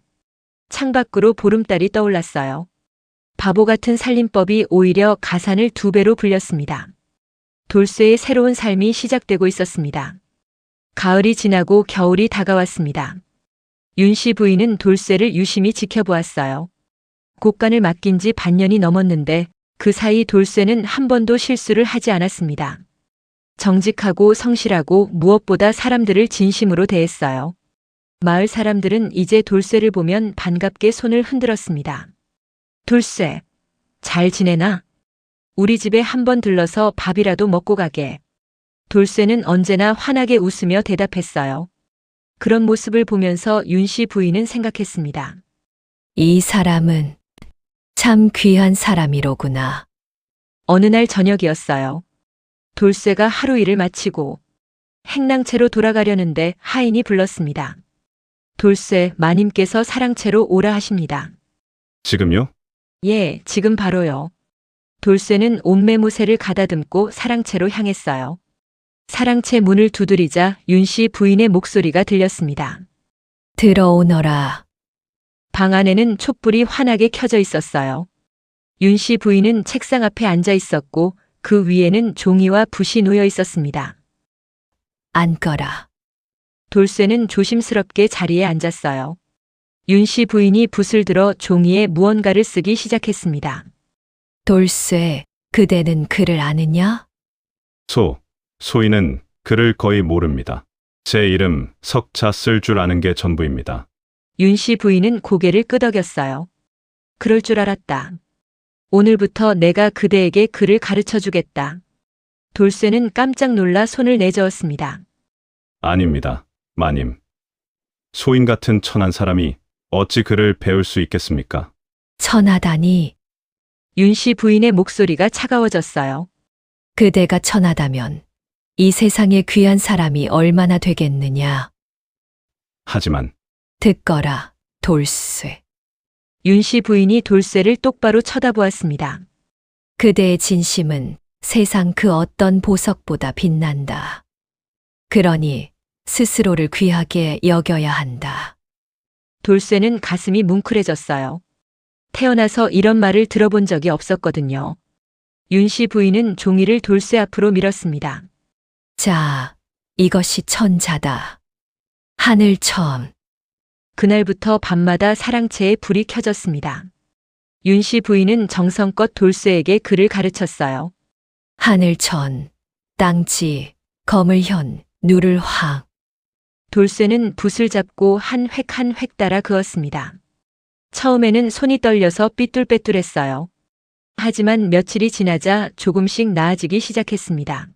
A: 창밖으로 보름달이 떠올랐어요. 바보 같은 살림법이 오히려 가산을 2배로 불렸습니다. 돌쇠의 새로운 삶이 시작되고 있었습니다. 가을이 지나고 겨울이 다가왔습니다. 윤 씨 부인은 돌쇠를 유심히 지켜보았어요. 곡간을 맡긴 지 반년이 넘었는데 그 사이 돌쇠는 한 번도 실수를 하지 않았습니다. 정직하고 성실하고 무엇보다 사람들을 진심으로 대했어요. 마을 사람들은 이제 돌쇠를 보면 반갑게 손을 흔들었습니다. 돌쇠, 잘 지내나? 우리 집에 한번 들러서 밥이라도 먹고 가게. 돌쇠는 언제나 환하게 웃으며 대답했어요. 그런 모습을 보면서 윤 씨 부인은 생각했습니다.
B: 이 사람은 참 귀한 사람이로구나.
A: 어느 날 저녁이었어요. 돌쇠가 하루 일을 마치고 행랑채로 돌아가려는데 하인이 불렀습니다. 돌쇠, 마님께서 사랑채로 오라 하십니다.
C: 지금요?
A: 예, 지금 바로요. 돌쇠는 옷매무새를 가다듬고 사랑채로 향했어요. 사랑채 문을 두드리자 윤 씨 부인의 목소리가 들렸습니다.
B: 들어오너라.
A: 방 안에는 촛불이 환하게 켜져 있었어요. 윤 씨 부인은 책상 앞에 앉아 있었고 그 위에는 종이와 붓이 놓여 있었습니다.
B: 앉거라.
A: 돌쇠는 조심스럽게 자리에 앉았어요. 윤 씨 부인이 붓을 들어 종이에 무언가를 쓰기 시작했습니다.
B: 돌쇠, 그대는 글을 아느냐?
C: 소인은 글을 거의 모릅니다. 제 이름 석자 쓸 줄 아는 게 전부입니다.
A: 윤 씨 부인은 고개를 끄덕였어요. 그럴 줄 알았다. 오늘부터 내가 그대에게 글을 가르쳐 주겠다. 돌쇠는 깜짝 놀라 손을 내저었습니다.
C: 아닙니다, 마님. 소인 같은 천한 사람이 어찌 글을 배울 수 있겠습니까?
B: 천하다니.
A: 윤 씨 부인의 목소리가 차가워졌어요.
B: 그대가 천하다면 이 세상에 귀한 사람이 얼마나 되겠느냐.
C: 하지만
B: 듣거라, 돌쇠.
A: 윤 씨 부인이 돌쇠를 똑바로 쳐다보았습니다.
B: 그대의 진심은 세상 그 어떤 보석보다 빛난다. 그러니 스스로를 귀하게 여겨야 한다.
A: 돌쇠는 가슴이 뭉클해졌어요. 태어나서 이런 말을 들어본 적이 없었거든요. 윤 씨 부인은 종이를 돌쇠 앞으로 밀었습니다.
B: 자, 이것이 천자다. 하늘천.
A: 그날부터 밤마다 사랑채에 불이 켜졌습니다. 윤 씨 부인은 정성껏 돌쇠에게 글을 가르쳤어요.
B: 하늘천, 땅지, 거물현, 누를 황.
A: 돌쇠는 붓을 잡고 한 획 한 획 따라 그었습니다. 처음에는 손이 떨려서 삐뚤빼뚤했어요. 하지만 며칠이 지나자 조금씩 나아지기 시작했습니다.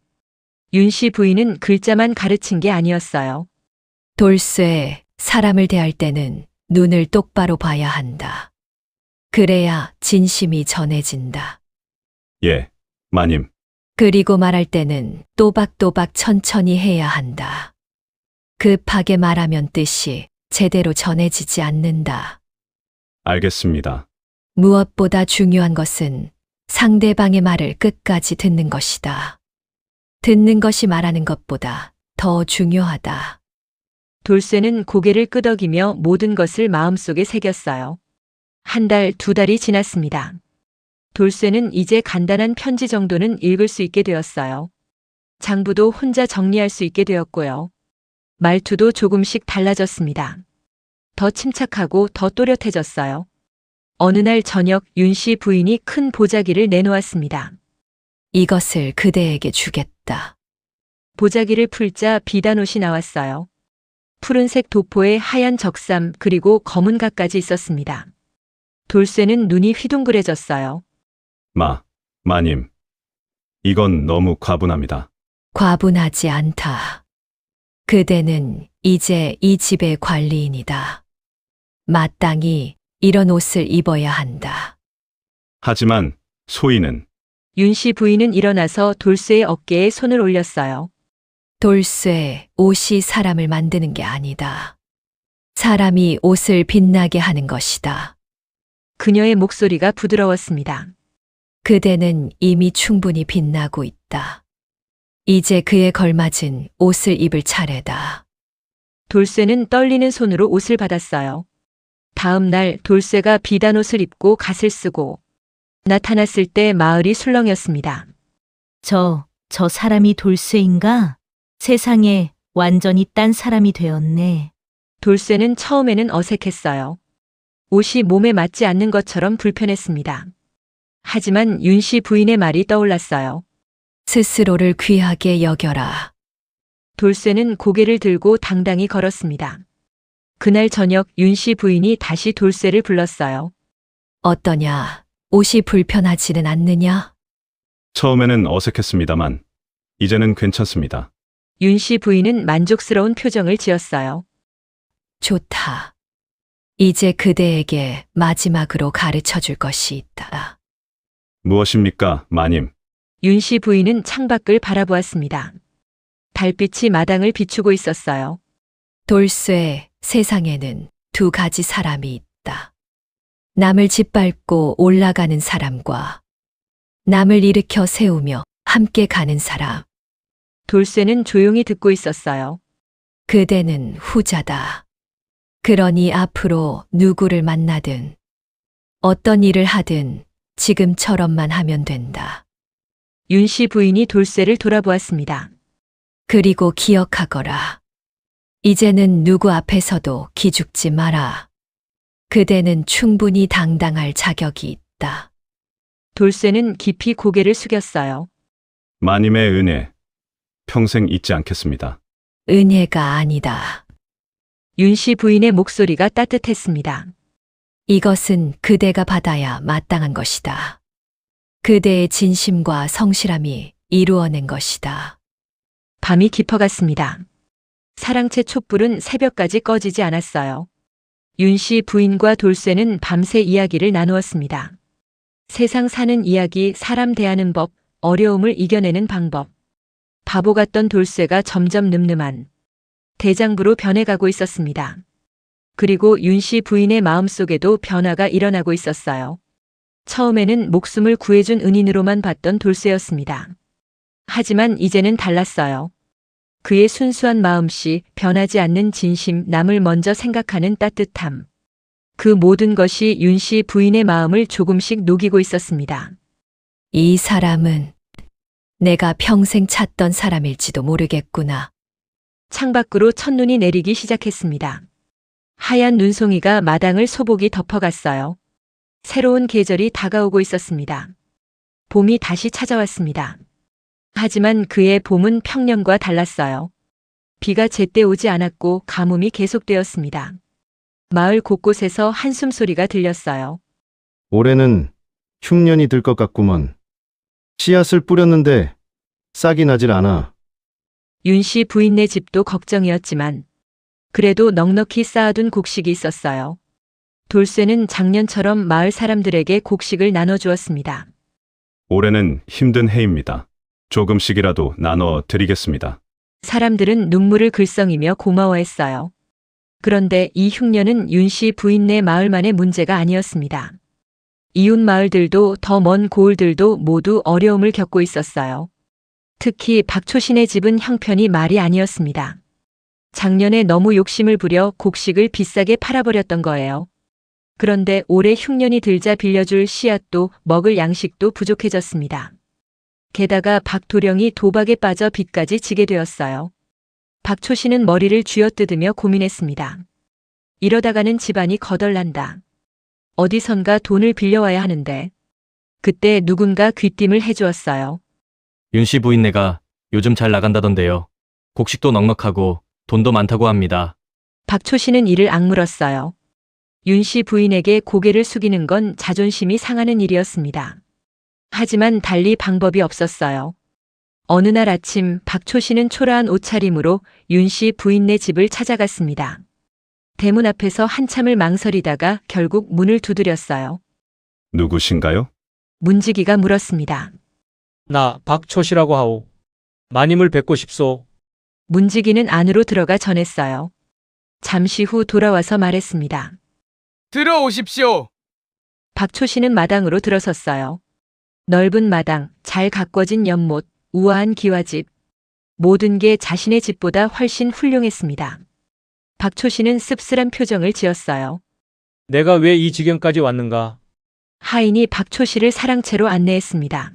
A: 윤 씨 부인은 글자만 가르친 게 아니었어요.
B: 돌쇠, 사람을 대할 때는 눈을 똑바로 봐야 한다. 그래야 진심이 전해진다.
C: 예, 마님.
B: 그리고 말할 때는 또박또박 천천히 해야 한다. 급하게 말하면 뜻이 제대로 전해지지 않는다.
C: 알겠습니다.
B: 무엇보다 중요한 것은 상대방의 말을 끝까지 듣는 것이다. 듣는 것이 말하는 것보다 더 중요하다.
A: 돌쇠는 고개를 끄덕이며 모든 것을 마음속에 새겼어요. 한 달, 두 달이 지났습니다. 돌쇠는 이제 간단한 편지 정도는 읽을 수 있게 되었어요. 장부도 혼자 정리할 수 있게 되었고요. 말투도 조금씩 달라졌습니다. 더 침착하고 더 또렷해졌어요. 어느 날 저녁 윤 씨 부인이 큰 보자기를 내놓았습니다.
B: 이것을 그대에게 주겠다.
A: 보자기를 풀자 비단옷이 나왔어요. 푸른색 도포에 하얀 적삼 그리고 검은 각까지 있었습니다. 돌쇠는 눈이 휘둥그레졌어요.
C: 마님. 이건 너무 과분합니다.
B: 과분하지 않다. 그대는 이제 이 집의 관리인이다. 마땅히 이런 옷을 입어야 한다.
C: 하지만 소희는
A: 윤 씨 부인은 일어나서 돌쇠의 어깨에 손을 올렸어요.
B: 돌쇠, 옷이 사람을 만드는 게 아니다. 사람이 옷을 빛나게 하는 것이다.
A: 그녀의 목소리가 부드러웠습니다.
B: 그대는 이미 충분히 빛나고 있다. 이제 그에 걸맞은 옷을 입을 차례다.
A: 돌쇠는 떨리는 손으로 옷을 받았어요. 다음 날 돌쇠가 비단옷을 입고 갓을 쓰고 나타났을 때 마을이 술렁였습니다.
L: 저 사람이 돌쇠인가? 세상에 완전히 딴 사람이 되었네.
A: 돌쇠는 처음에는 어색했어요. 옷이 몸에 맞지 않는 것처럼 불편했습니다. 하지만 윤 씨 부인의 말이 떠올랐어요.
B: 스스로를 귀하게 여겨라.
A: 돌쇠는 고개를 들고 당당히 걸었습니다. 그날 저녁 윤 씨 부인이 다시 돌쇠를 불렀어요.
B: 어떠냐? 옷이 불편하지는 않느냐?
C: 처음에는 어색했습니다만 이제는 괜찮습니다.
A: 윤 씨 부인은 만족스러운 표정을 지었어요.
B: 좋다. 이제 그대에게 마지막으로 가르쳐 줄 것이 있다.
C: 무엇입니까, 마님?
A: 윤 씨 부인은 창밖을 바라보았습니다. 달빛이 마당을 비추고 있었어요.
B: 돌쇠, 세상에는 두 가지 사람이 있다. 남을 짓밟고 올라가는 사람과 남을 일으켜 세우며 함께 가는 사람.
A: 돌쇠는 조용히 듣고 있었어요.
B: 그대는 후자다. 그러니 앞으로 누구를 만나든 어떤 일을 하든 지금처럼만 하면 된다.
A: 윤 씨 부인이 돌쇠를 돌아보았습니다.
B: 그리고 기억하거라. 이제는 누구 앞에서도 기죽지 마라. 그대는 충분히 당당할 자격이 있다.
A: 돌쇠는 깊이 고개를 숙였어요.
C: 마님의 은혜 평생 잊지 않겠습니다.
B: 은혜가 아니다.
A: 윤 씨 부인의 목소리가 따뜻했습니다.
B: 이것은 그대가 받아야 마땅한 것이다. 그대의 진심과 성실함이 이루어낸 것이다.
A: 밤이 깊어갔습니다. 사랑채 촛불은 새벽까지 꺼지지 않았어요. 윤 씨 부인과 돌쇠는 밤새 이야기를 나누었습니다. 세상 사는 이야기, 사람 대하는 법, 어려움을 이겨내는 방법. 바보 같던 돌쇠가 점점 늠름한 대장부로 변해가고 있었습니다. 그리고 윤씨 부인의 마음속에도 변화가 일어나고 있었어요. 처음에는 목숨을 구해준 은인으로만 봤던 돌쇠였습니다. 하지만 이제는 달랐어요. 그의 순수한 마음씨, 변하지 않는 진심, 남을 먼저 생각하는 따뜻함. 그 모든 것이 윤씨 부인의 마음을 조금씩 녹이고 있었습니다.
B: 이 사람은 내가 평생 찾던 사람일지도 모르겠구나.
A: 창밖으로 첫눈이 내리기 시작했습니다. 하얀 눈송이가 마당을 소복이 덮어갔어요. 새로운 계절이 다가오고 있었습니다. 봄이 다시 찾아왔습니다. 하지만 그의 봄은 평년과 달랐어요. 비가 제때 오지 않았고 가뭄이 계속되었습니다. 마을 곳곳에서 한숨 소리가 들렸어요.
M: 올해는 흉년이 들 것 같구먼. 씨앗을 뿌렸는데 싹이 나질 않아.
A: 윤씨 부인네 집도 걱정이었지만 그래도 넉넉히 쌓아둔 곡식이 있었어요. 돌쇠는 작년처럼 마을 사람들에게 곡식을 나눠주었습니다.
C: 올해는 힘든 해입니다. 조금씩이라도 나눠 드리겠습니다.
A: 사람들은 눈물을 글썽이며 고마워했어요. 그런데 이 흉년은 윤씨 부인네 마을만의 문제가 아니었습니다. 이웃 마을들도 더 먼 고을들도 모두 어려움을 겪고 있었어요. 특히 박초신의 집은 형편이 말이 아니었습니다. 작년에 너무 욕심을 부려 곡식을 비싸게 팔아버렸던 거예요. 그런데 올해 흉년이 들자 빌려줄 씨앗도 먹을 양식도 부족해졌습니다. 게다가 박도령이 도박에 빠져 빚까지 지게 되었어요. 박초신은 머리를 쥐어뜯으며 고민했습니다. 이러다가는 집안이 거덜난다. 어디선가 돈을 빌려와야 하는데. 그때 누군가 귀띔을 해주었어요.
N: 윤씨 부인네가 요즘 잘 나간다던데요. 곡식도 넉넉하고 돈도 많다고 합니다.
A: 박초신은 이를 악물었어요. 윤씨 부인에게 고개를 숙이는 건 자존심이 상하는 일이었습니다. 하지만 달리 방법이 없었어요. 어느 날 아침 박초신은 초라한 옷차림으로 윤씨 부인네 집을 찾아갔습니다. 대문 앞에서 한참을 망설이다가 결국 문을 두드렸어요.
C: 누구신가요?
A: 문지기가 물었습니다.
O: 나 박초시라고 하오. 마님을 뵙고 싶소.
A: 문지기는 안으로 들어가 전했어요. 잠시 후 돌아와서 말했습니다.
P: 들어오십시오.
A: 박초신은 마당으로 들어섰어요. 넓은 마당, 잘 가꿔진 연못, 우아한 기와집. 모든 게 자신의 집보다 훨씬 훌륭했습니다. 박초신은 씁쓸한 표정을 지었어요.
O: 내가 왜 이 지경까지 왔는가?
A: 하인이 박초씨를 사랑채로 안내했습니다.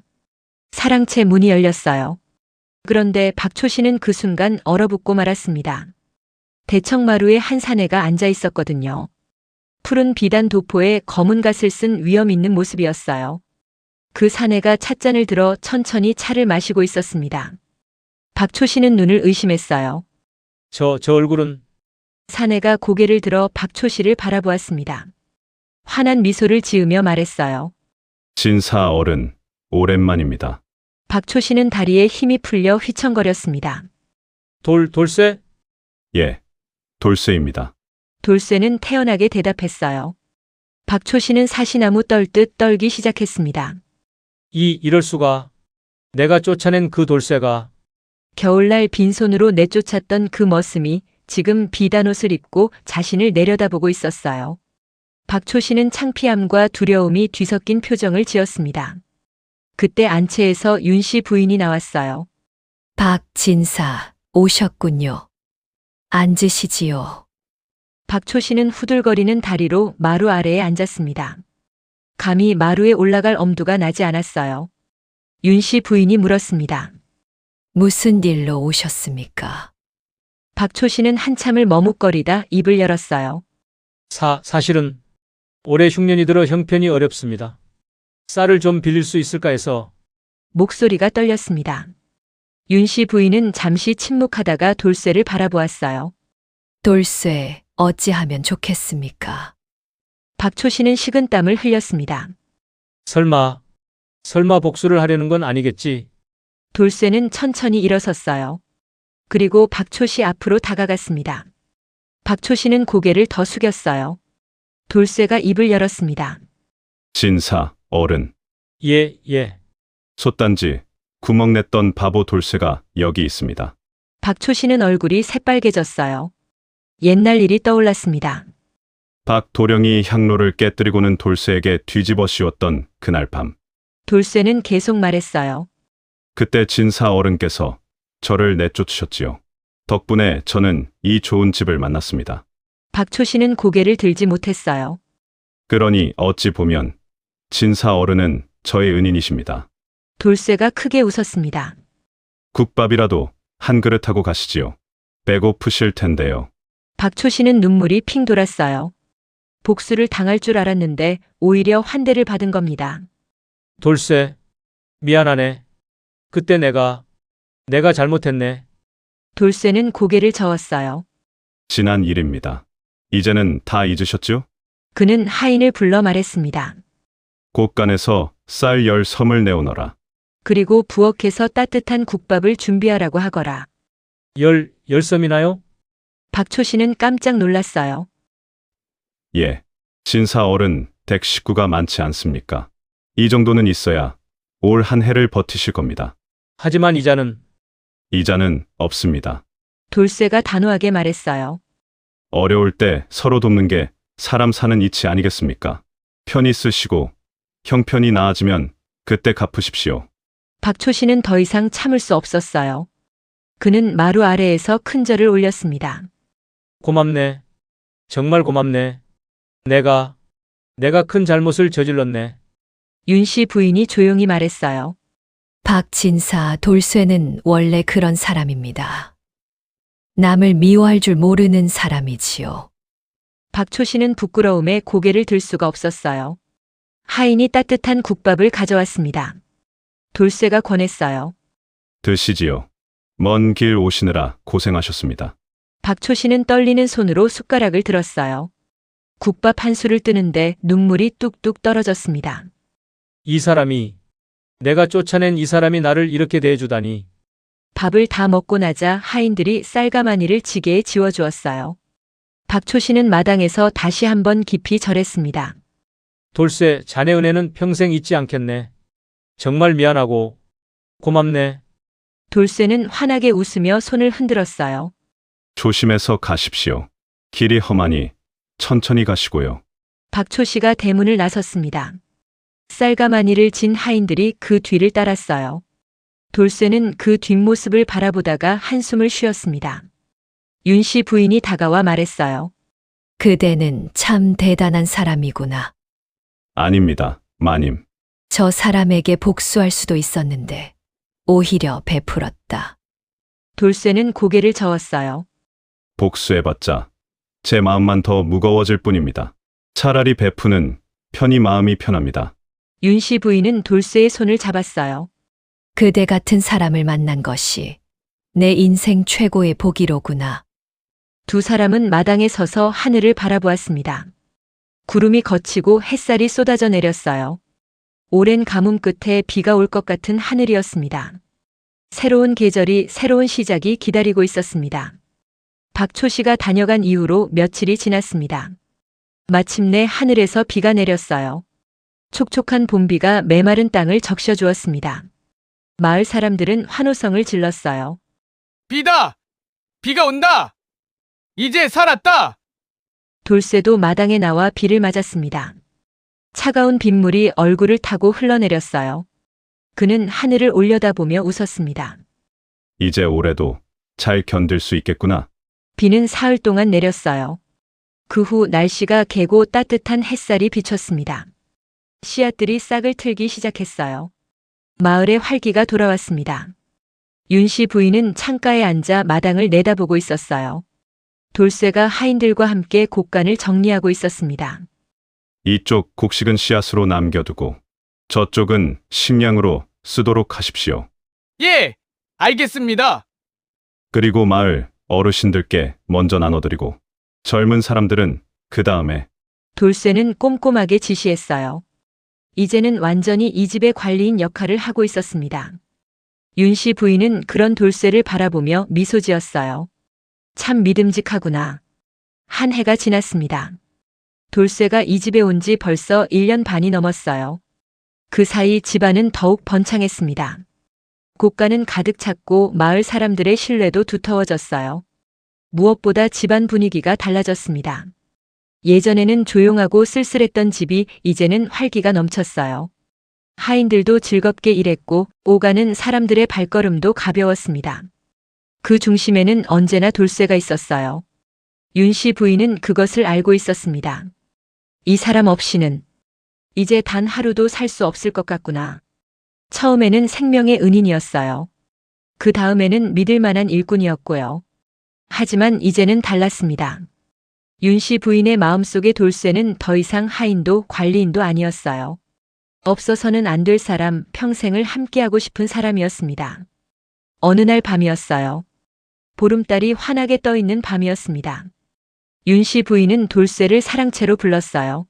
A: 사랑채 문이 열렸어요. 그런데 박초씨는 그 순간 얼어붙고 말았습니다. 대청마루에 한 사내가 앉아 있었거든요. 푸른 비단 도포에 검은 갓을 쓴 위엄 있는 모습이었어요. 그 사내가 찻잔을 들어 천천히 차를 마시고 있었습니다. 박초씨는 눈을 의심했어요.
O: 저 얼굴은?
A: 사내가 고개를 들어 박초씨를 바라보았습니다. 환한 미소를 지으며 말했어요.
C: 진사 어른, 오랜만입니다.
A: 박초씨는 다리에 힘이 풀려 휘청거렸습니다.
O: 돌쇠?
C: 예, 돌쇠입니다.
A: 돌쇠는 태연하게 대답했어요. 박초씨는 사시나무 떨듯 떨기 시작했습니다.
O: 이럴 수가. 내가 쫓아낸 그 돌쇠가.
A: 겨울날 빈손으로 내쫓았던 그 머슴이 지금 비단옷을 입고 자신을 내려다보고 있었어요. 박초씨는 창피함과 두려움이 뒤섞인 표정을 지었습니다. 그때 안채에서 윤씨 부인이 나왔어요.
B: 박진사 오셨군요. 앉으시지요.
A: 박초씨는 후들거리는 다리로 마루 아래에 앉았습니다. 감히 마루에 올라갈 엄두가 나지 않았어요. 윤씨 부인이 물었습니다.
B: 무슨 일로 오셨습니까?
A: 박초씨는 한참을 머뭇거리다 입을 열었어요.
O: 사실은 올해 흉년이 들어 형편이 어렵습니다. 쌀을 좀 빌릴 수 있을까 해서.
A: 목소리가 떨렸습니다. 윤씨 부인은 잠시 침묵하다가 돌쇠를 바라보았어요.
B: 돌쇠, 어찌하면 좋겠습니까?
A: 박초씨는 식은땀을 흘렸습니다.
O: 설마 복수를 하려는 건 아니겠지?
A: 돌쇠는 천천히 일어섰어요. 그리고 박초씨 앞으로 다가갔습니다. 박초씨는 고개를 더 숙였어요. 돌쇠가 입을 열었습니다.
C: 진사 어른.
O: 예.
C: 솥단지 구멍 냈던 바보 돌쇠가 여기 있습니다.
A: 박초 씨는 얼굴이 새빨개졌어요. 옛날 일이 떠올랐습니다.
C: 박도령이 향로를 깨뜨리고는 돌쇠에게 뒤집어 씌웠던 그날 밤.
A: 돌쇠는 계속 말했어요.
C: 그때 진사 어른께서 저를 내쫓으셨지요. 덕분에 저는 이 좋은 집을 만났습니다.
A: 박초 씨는 고개를 들지 못했어요.
C: 그러니 어찌 보면 진사 어른은 저의 은인이십니다.
A: 돌쇠가 크게 웃었습니다.
C: 국밥이라도 한 그릇 하고 가시지요. 배고프실 텐데요.
A: 박초 씨는 눈물이 핑 돌았어요. 복수를 당할 줄 알았는데 오히려 환대를 받은 겁니다.
O: 돌쇠, 미안하네. 그때 내가 잘못했네.
A: 돌쇠는 고개를 저었어요.
C: 지난 일입니다. 이제는 다 잊으셨죠?
A: 그는 하인을 불러 말했습니다.
C: 곳간에서 쌀 10섬을 내오너라.
A: 그리고 부엌에서 따뜻한 국밥을 준비하라고 하거라.
O: 10섬이나요?
A: 박초 씨는 깜짝 놀랐어요.
C: 예. 진사 어른 댁 식구가 많지 않습니까? 이 정도는 있어야 올 한 해를 버티실 겁니다.
O: 하지만 이자는
C: 이자는 없습니다.
A: 돌쇠가 단호하게 말했어요.
C: 어려울 때 서로 돕는 게 사람 사는 이치 아니겠습니까? 편히 쓰시고 형편이 나아지면 그때 갚으십시오.
A: 박초 씨는 더 이상 참을 수 없었어요. 그는 마루 아래에서 큰 절을 올렸습니다.
O: 고맙네. 정말 고맙네. 내가 큰 잘못을 저질렀네.
A: 윤 씨 부인이 조용히 말했어요.
B: 박진사 돌쇠는 원래 그런 사람입니다. 남을 미워할 줄 모르는 사람이지요.
A: 박초 씨는 부끄러움에 고개를 들 수가 없었어요. 하인이 따뜻한 국밥을 가져왔습니다. 돌쇠가 권했어요.
C: 드시지요. 먼 길 오시느라 고생하셨습니다.
A: 박초 씨는 떨리는 손으로 숟가락을 들었어요. 국밥 한 술을 뜨는데 눈물이 뚝뚝 떨어졌습니다.
O: 이 사람이, 내가 쫓아낸 이 사람이 나를 이렇게 대해주다니.
A: 밥을 다 먹고 나자 하인들이 쌀가마니를 지게에 지워주었어요. 박초 씨는 마당에서 다시 한번 깊이 절했습니다.
O: 돌쇠, 자네 은혜는 평생 잊지 않겠네. 정말 미안하고 고맙네.
A: 돌쇠는 환하게 웃으며 손을 흔들었어요.
C: 조심해서 가십시오. 길이 험하니 천천히 가시고요.
A: 박초 씨가 대문을 나섰습니다. 쌀가마니를 진 하인들이 그 뒤를 따랐어요. 돌쇠는 그 뒷모습을 바라보다가 한숨을 쉬었습니다. 윤 씨 부인이 다가와 말했어요.
B: 그대는 참 대단한 사람이구나.
C: 아닙니다, 마님.
B: 저 사람에게 복수할 수도 있었는데 오히려 베풀었다.
A: 돌쇠는 고개를 저었어요.
C: 복수해봤자 제 마음만 더 무거워질 뿐입니다. 차라리 베푸는 편히 마음이 편합니다.
A: 윤 씨 부인은 돌쇠의 손을 잡았어요.
B: 그대 같은 사람을 만난 것이 내 인생 최고의 복이로구나.
A: 두 사람은 마당에 서서 하늘을 바라보았습니다. 구름이 걷히고 햇살이 쏟아져 내렸어요. 오랜 가뭄 끝에 비가 올 것 같은 하늘이었습니다. 새로운 계절이, 새로운 시작이 기다리고 있었습니다. 박초 씨가 다녀간 이후로 며칠이 지났습니다. 마침내 하늘에서 비가 내렸어요. 촉촉한 봄비가 메마른 땅을 적셔주었습니다. 마을 사람들은 환호성을 질렀어요.
P: 비다! 비가 온다! 이제 살았다!
A: 돌쇠도 마당에 나와 비를 맞았습니다. 차가운 빗물이 얼굴을 타고 흘러내렸어요. 그는 하늘을 올려다보며 웃었습니다.
C: 이제 올해도 잘 견딜 수 있겠구나.
A: 비는 사흘 동안 내렸어요. 그 후 날씨가 개고 따뜻한 햇살이 비쳤습니다. 씨앗들이 싹을 틀기 시작했어요. 마을에 활기가 돌아왔습니다. 윤 씨 부인은 창가에 앉아 마당을 내다보고 있었어요. 돌쇠가 하인들과 함께 곡간을 정리하고 있었습니다.
C: 이쪽 곡식은 씨앗으로 남겨두고 저쪽은 식량으로 쓰도록 하십시오.
P: 예! 알겠습니다.
C: 그리고 마을 어르신들께 먼저 나눠드리고 젊은 사람들은 그 다음에.
A: 돌쇠는 꼼꼼하게 지시했어요. 이제는 완전히 이 집의 관리인 역할을 하고 있었습니다. 윤 씨 부인은 그런 돌쇠를 바라보며 미소 지었어요. 참 믿음직하구나. 한 해가 지났습니다. 돌쇠가 이 집에 온 지 벌써 1년 반이 넘었어요. 그 사이 집안은 더욱 번창했습니다. 고가는 가득 찼고 마을 사람들의 신뢰도 두터워졌어요. 무엇보다 집안 분위기가 달라졌습니다. 예전에는 조용하고 쓸쓸했던 집이 이제는 활기가 넘쳤어요. 하인들도 즐겁게 일했고 오가는 사람들의 발걸음도 가벼웠습니다. 그 중심에는 언제나 돌쇠가 있었어요. 윤씨 부인은 그것을 알고 있었습니다. 이 사람 없이는 이제 단 하루도 살 수 없을 것 같구나. 처음에는 생명의 은인이었어요. 그 다음에는 믿을 만한 일꾼이었고요. 하지만 이제는 달랐습니다. 윤씨 부인의 마음속의 돌쇠는 더 이상 하인도 관리인도 아니었어요. 없어서는 안 될 사람, 평생을 함께하고 싶은 사람이었습니다. 어느 날 밤이었어요. 보름달이 환하게 떠있는 밤이었습니다. 윤씨 부인은 돌쇠를 사랑채로 불렀어요.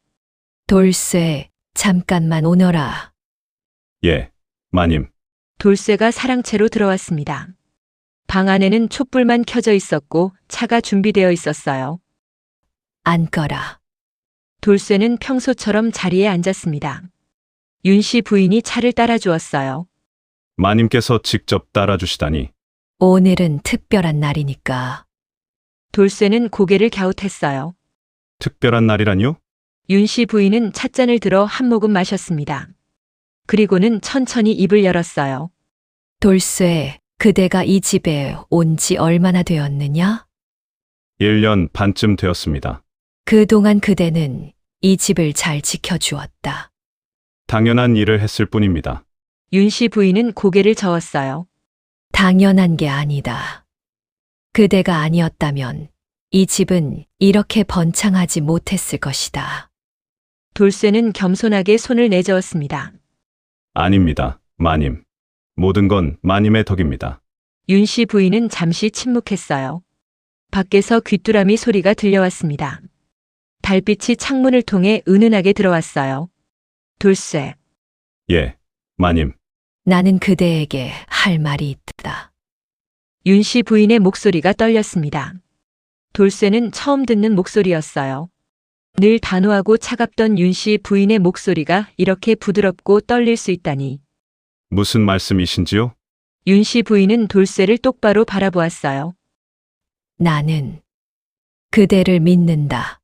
B: 돌쇠, 잠깐만 오너라.
C: 예, 마님.
A: 돌쇠가 사랑채로 들어왔습니다. 방 안에는 촛불만 켜져 있었고 차가 준비되어 있었어요.
B: 앉거라.
A: 돌쇠는 평소처럼 자리에 앉았습니다. 윤씨 부인이 차를 따라주었어요.
C: 마님께서 직접 따라주시다니.
B: 오늘은 특별한 날이니까.
A: 돌쇠는 고개를 갸웃했어요.
C: 특별한 날이라니요?
A: 윤씨 부인은 찻잔을 들어 한 모금 마셨습니다. 그리고는 천천히 입을 열었어요.
B: 돌쇠, 그대가 이 집에 온 지 얼마나 되었느냐?
C: 1년 반쯤 되었습니다.
B: 그동안 그대는 이 집을 잘 지켜주었다.
C: 당연한 일을 했을 뿐입니다.
A: 윤씨 부인은 고개를 저었어요.
B: 당연한 게 아니다. 그대가 아니었다면 이 집은 이렇게 번창하지 못했을 것이다.
A: 돌쇠는 겸손하게 손을 내저었습니다.
C: 아닙니다, 마님. 모든 건 마님의 덕입니다.
A: 윤씨 부인은 잠시 침묵했어요. 밖에서 귀뚜라미 소리가 들려왔습니다. 달빛이 창문을 통해 은은하게 들어왔어요. 돌쇠.
C: 예, 마님.
B: 나는 그대에게 할 말이 있다.
A: 윤씨 부인의 목소리가 떨렸습니다. 돌쇠는 처음 듣는 목소리였어요. 늘 단호하고 차갑던 윤씨 부인의 목소리가 이렇게 부드럽고 떨릴 수 있다니.
C: 무슨 말씀이신지요?
A: 윤씨 부인은 돌쇠를 똑바로 바라보았어요.
B: 나는 그대를 믿는다.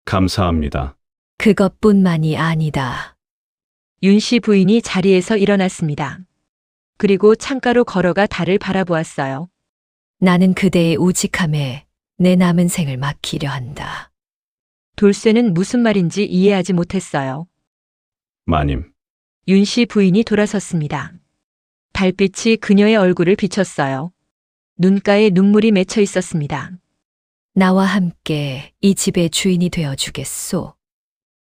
C: 감사합니다.
B: 그것뿐만이 아니다.
A: 윤씨 부인이 자리에서 일어났습니다. 그리고 창가로 걸어가 달을 바라보았어요.
B: 나는 그대의 우직함에 내 남은 생을 맡기려 한다.
A: 돌쇠는 무슨 말인지 이해하지 못했어요.
C: 마님.
A: 윤씨 부인이 돌아섰습니다. 달빛이 그녀의 얼굴을 비췄어요. 눈가에 눈물이 맺혀 있었습니다.
B: 나와 함께 이 집의 주인이 되어 주겠소.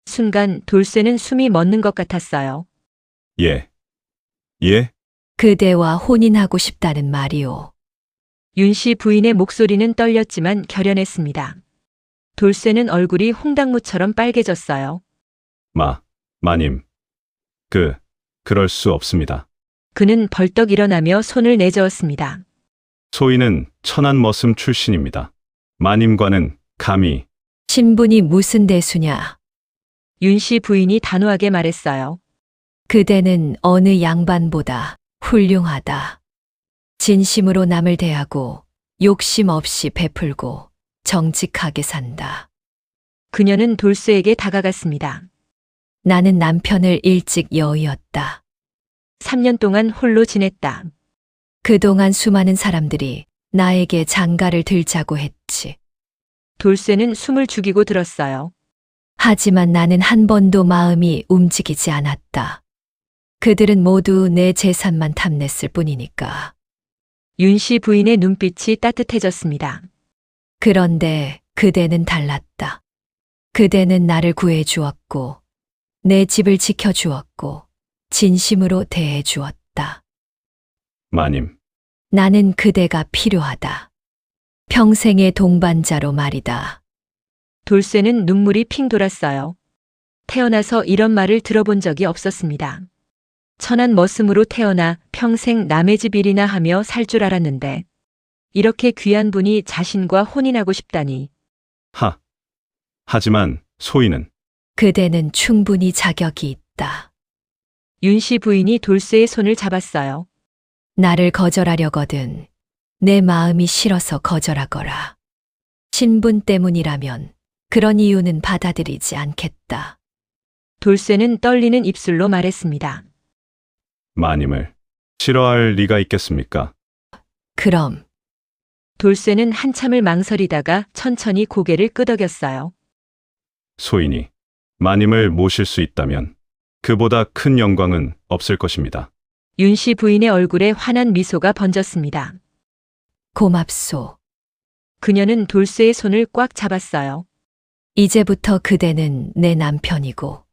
A: 순간 돌쇠는 숨이 멎는 것 같았어요.
C: 예. 예?
B: 그대와 혼인하고 싶다는 말이오.
A: 윤씨 부인의 목소리는 떨렸지만 결연했습니다. 돌쇠는 얼굴이 홍당무처럼 빨개졌어요.
C: 마님. 그럴 수 없습니다.
A: 그는 벌떡 일어나며 손을 내저었습니다.
C: 소인은 천안 머슴 출신입니다. 마님과는 감히.
B: 신분이 무슨 대수냐?
A: 윤씨 부인이 단호하게 말했어요.
B: 그대는 어느 양반보다 훌륭하다. 진심으로 남을 대하고 욕심 없이 베풀고 정직하게 산다.
A: 그녀는 돌쇠에게 다가갔습니다.
B: 나는 남편을 일찍 여의었다.
A: 3년 동안 홀로 지냈다.
B: 그동안 수많은 사람들이 나에게 장가를 들자고 했지.
A: 돌쇠는 숨을 죽이고 들었어요.
B: 하지만 나는 한 번도 마음이 움직이지 않았다. 그들은 모두 내 재산만 탐냈을 뿐이니까.
A: 윤씨 부인의 눈빛이 따뜻해졌습니다.
B: 그런데 그대는 달랐다. 그대는 나를 구해주었고, 내 집을 지켜주었고, 진심으로 대해주었다.
C: 마님.
B: 나는 그대가 필요하다. 평생의 동반자로 말이다.
A: 돌쇠는 눈물이 핑 돌았어요. 태어나서 이런 말을 들어본 적이 없었습니다. 천한 머슴으로 태어나 평생 남의 집 일이나 하며 살 줄 알았는데 이렇게 귀한 분이 자신과 혼인하고 싶다니.
C: 하지만 소인은.
B: 그대는 충분히 자격이 있다.
A: 윤씨 부인이 돌쇠의 손을 잡았어요.
B: 나를 거절하려거든 내 마음이 싫어서 거절하거라. 신분 때문이라면 그런 이유는 받아들이지 않겠다.
A: 돌쇠는 떨리는 입술로 말했습니다.
C: 마님을 싫어할 리가 있겠습니까?
B: 그럼
A: 돌쇠는 한참을 망설이다가 천천히 고개를 끄덕였어요.
C: 소인이 마님을 모실 수 있다면 그보다 큰 영광은 없을 것입니다.
A: 윤씨 부인의 얼굴에 환한 미소가 번졌습니다.
B: 고맙소.
A: 그녀는 돌쇠의 손을 꽉 잡았어요.
B: 이제부터 그대는 내 남편이고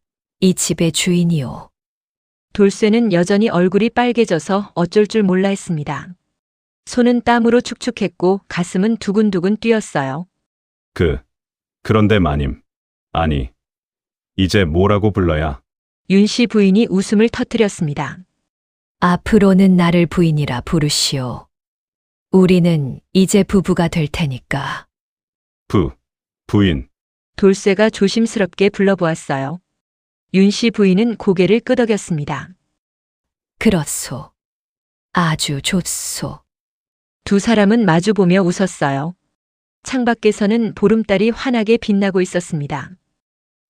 B: 이 집의 주인이오.
A: 돌쇠는 여전히 얼굴이 빨개져서 어쩔 줄 몰라 했습니다. 손은 땀으로 축축했고 가슴은 두근두근 뛰었어요.
C: 그런데 마님, 아니, 이제 뭐라고 불러야?
A: 윤씨 부인이 웃음을 터뜨렸습니다.
B: 앞으로는 나를 부인이라 부르시오. 우리는 이제 부부가 될 테니까.
C: 부인.
A: 돌쇠가 조심스럽게 불러보았어요. 윤씨 부인은 고개를 끄덕였습니다.
B: 그렇소. 아주 좋소.
A: 두 사람은 마주보며 웃었어요. 창밖에서는 보름달이 환하게 빛나고 있었습니다.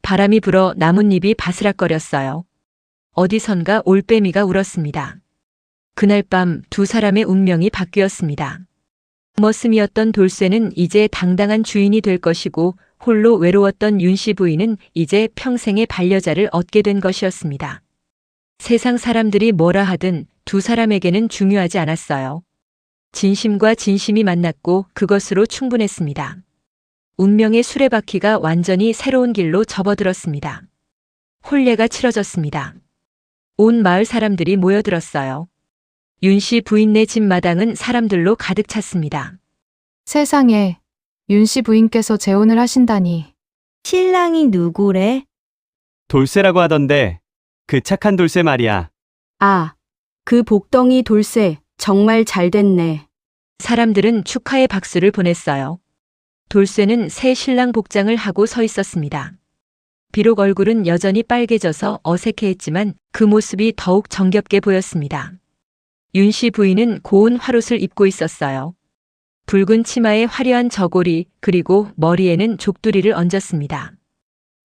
A: 바람이 불어 나뭇잎이 바스락거렸어요. 어디선가 올빼미가 울었습니다. 그날 밤 두 사람의 운명이 바뀌었습니다. 머슴이었던 돌쇠는 이제 당당한 주인이 될 것이고 홀로 외로웠던 윤씨 부인은 이제 평생의 반려자를 얻게 된 것이었습니다. 세상 사람들이 뭐라 하든 두 사람에게는 중요하지 않았어요. 진심과 진심이 만났고 그것으로 충분했습니다. 운명의 수레바퀴가 완전히 새로운 길로 접어들었습니다. 혼례가 치러졌습니다. 온 마을 사람들이 모여들었어요. 윤씨 부인네 집 마당은 사람들로 가득 찼습니다.
F: 세상에, 윤씨 부인께서 재혼을 하신다니.
Q: 신랑이 누구래?
G: 돌쇠라고 하던데 그 착한 돌쇠 말이야.
Q: 아, 그 복덩이 돌쇠 정말 잘 됐네.
A: 사람들은 축하의 박수를 보냈어요. 돌쇠는 새 신랑 복장을 하고 서 있었습니다. 비록 얼굴은 여전히 빨개져서 어색해했지만 그 모습이 더욱 정겹게 보였습니다. 윤씨 부인은 고운 화롯을 입고 있었어요. 붉은 치마에 화려한 저고리 그리고 머리에는 족두리를 얹었습니다.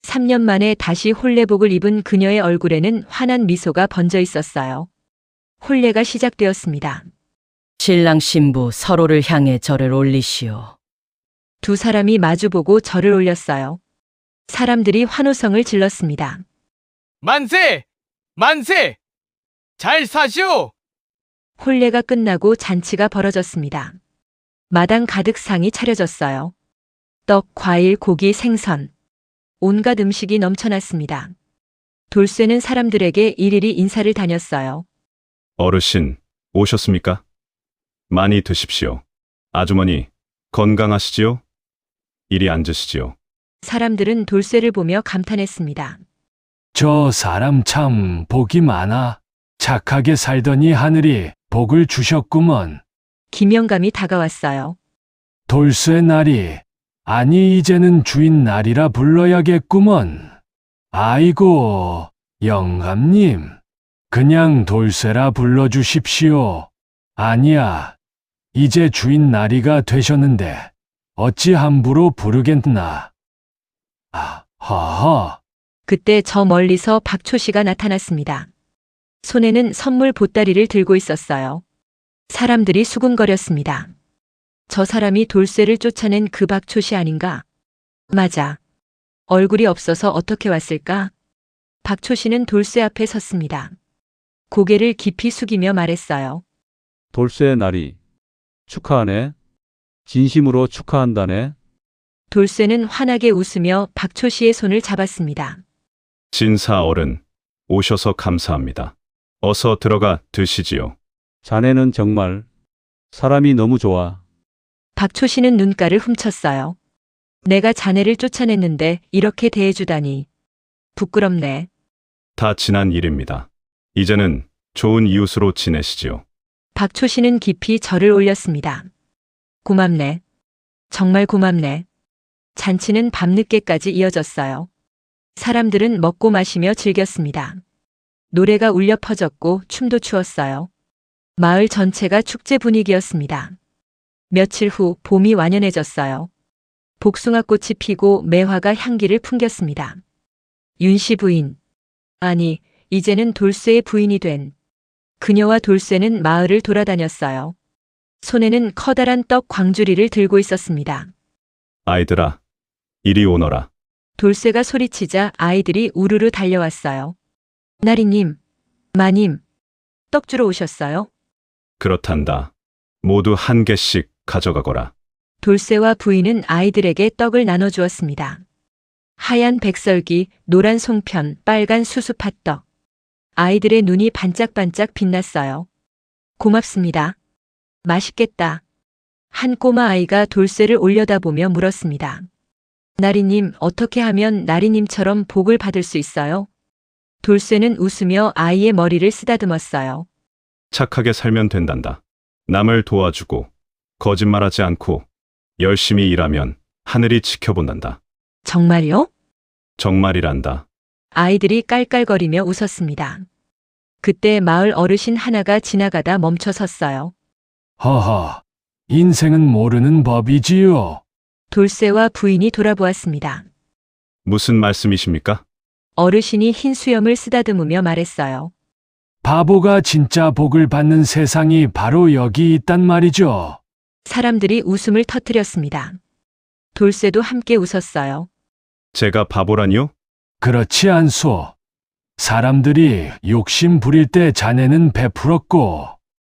A: 3년 만에 다시 혼례복을 입은 그녀의 얼굴에는 환한 미소가 번져 있었어요. 혼례가 시작되었습니다.
I: 신랑 신부 서로를 향해 절을 올리시오.
A: 두 사람이 마주보고 절을 올렸어요. 사람들이 환호성을 질렀습니다.
P: 만세! 만세! 잘 사시오!
A: 혼례가 끝나고 잔치가 벌어졌습니다. 마당 가득 상이 차려졌어요. 떡, 과일, 고기, 생선. 온갖 음식이 넘쳐났습니다. 돌쇠는 사람들에게 일일이 인사를 다녔어요.
C: 어르신, 오셨습니까? 많이 드십시오. 아주머니, 건강하시지요? 이리 앉으시지요.
A: 사람들은 돌쇠를 보며 감탄했습니다.
E: 저 사람 참 복이 많아. 착하게 살더니 하늘이 복을 주셨구먼.
A: 기명감이 다가왔어요.
E: 돌쇠 날이, 아니 이제는 주인 날이라 불러야겠구먼. 아이고, 영감님. 그냥 돌쇠라 불러주십시오. 아니야, 이제 주인 날이가 되셨는데 어찌 함부로 부르겠나. 하하.
A: 그때 저 멀리서 박초 씨가 나타났습니다. 손에는 선물 보따리를 들고 있었어요. 사람들이 수군거렸습니다. 저 사람이 돌쇠를 쫓아낸 그 박초 씨 아닌가? 맞아. 얼굴이 없어서 어떻게 왔을까? 박초 씨는 돌쇠 앞에 섰습니다. 고개를 깊이 숙이며 말했어요.
R: 돌쇠의 날이 축하하네. 진심으로 축하한다네.
A: 돌쇠는 환하게 웃으며 박초 씨의 손을 잡았습니다.
C: 진사 어른, 오셔서 감사합니다. 어서 들어가 드시지요.
R: 자네는 정말 사람이 너무 좋아.
A: 박초 씨는 눈가를 훔쳤어요. 내가 자네를 쫓아냈는데 이렇게 대해주다니. 부끄럽네.
C: 다 지난 일입니다. 이제는 좋은 이웃으로 지내시지요.
A: 박초 씨는 깊이 절을 올렸습니다. 고맙네. 정말 고맙네. 잔치는 밤늦게까지 이어졌어요. 사람들은 먹고 마시며 즐겼습니다. 노래가 울려 퍼졌고 춤도 추었어요. 마을 전체가 축제 분위기였습니다. 며칠 후 봄이 완연해졌어요. 복숭아꽃이 피고 매화가 향기를 풍겼습니다. 윤씨 부인, 아니, 이제는 돌쇠의 부인이 된 그녀와 돌쇠는 마을을 돌아다녔어요. 손에는 커다란 떡 광주리를 들고 있었습니다.
C: 아이들아, 이리 오너라.
A: 돌쇠가 소리치자 아이들이 우르르 달려왔어요. 나리님, 마님, 떡 주러 오셨어요?
C: 그렇단다. 모두 한 개씩 가져가거라.
A: 돌쇠와 부인은 아이들에게 떡을 나눠주었습니다. 하얀 백설기, 노란 송편, 빨간 수수팥떡. 아이들의 눈이 반짝반짝 빛났어요. 고맙습니다. 맛있겠다. 한 꼬마 아이가 돌쇠를 올려다보며 물었습니다. 나리님, 어떻게 하면 나리님처럼 복을 받을 수 있어요? 돌쇠는 웃으며 아이의 머리를 쓰다듬었어요.
C: 착하게 살면 된단다. 남을 도와주고 거짓말하지 않고 열심히 일하면 하늘이 지켜본단다.
A: 정말요?
C: 정말이란다.
A: 아이들이 깔깔거리며 웃었습니다. 그때 마을 어르신 하나가 지나가다 멈춰 섰어요.
E: 허허, 인생은 모르는 법이지요.
A: 돌쇠와 부인이 돌아보았습니다.
C: 무슨 말씀이십니까?
A: 어르신이 흰 수염을 쓰다듬으며 말했어요.
E: 바보가 진짜 복을 받는 세상이 바로 여기 있단 말이죠.
A: 사람들이 웃음을 터뜨렸습니다. 돌쇠도 함께 웃었어요.
C: 제가 바보라니요?
E: 그렇지 않소. 사람들이 욕심 부릴 때 자네는 베풀었고,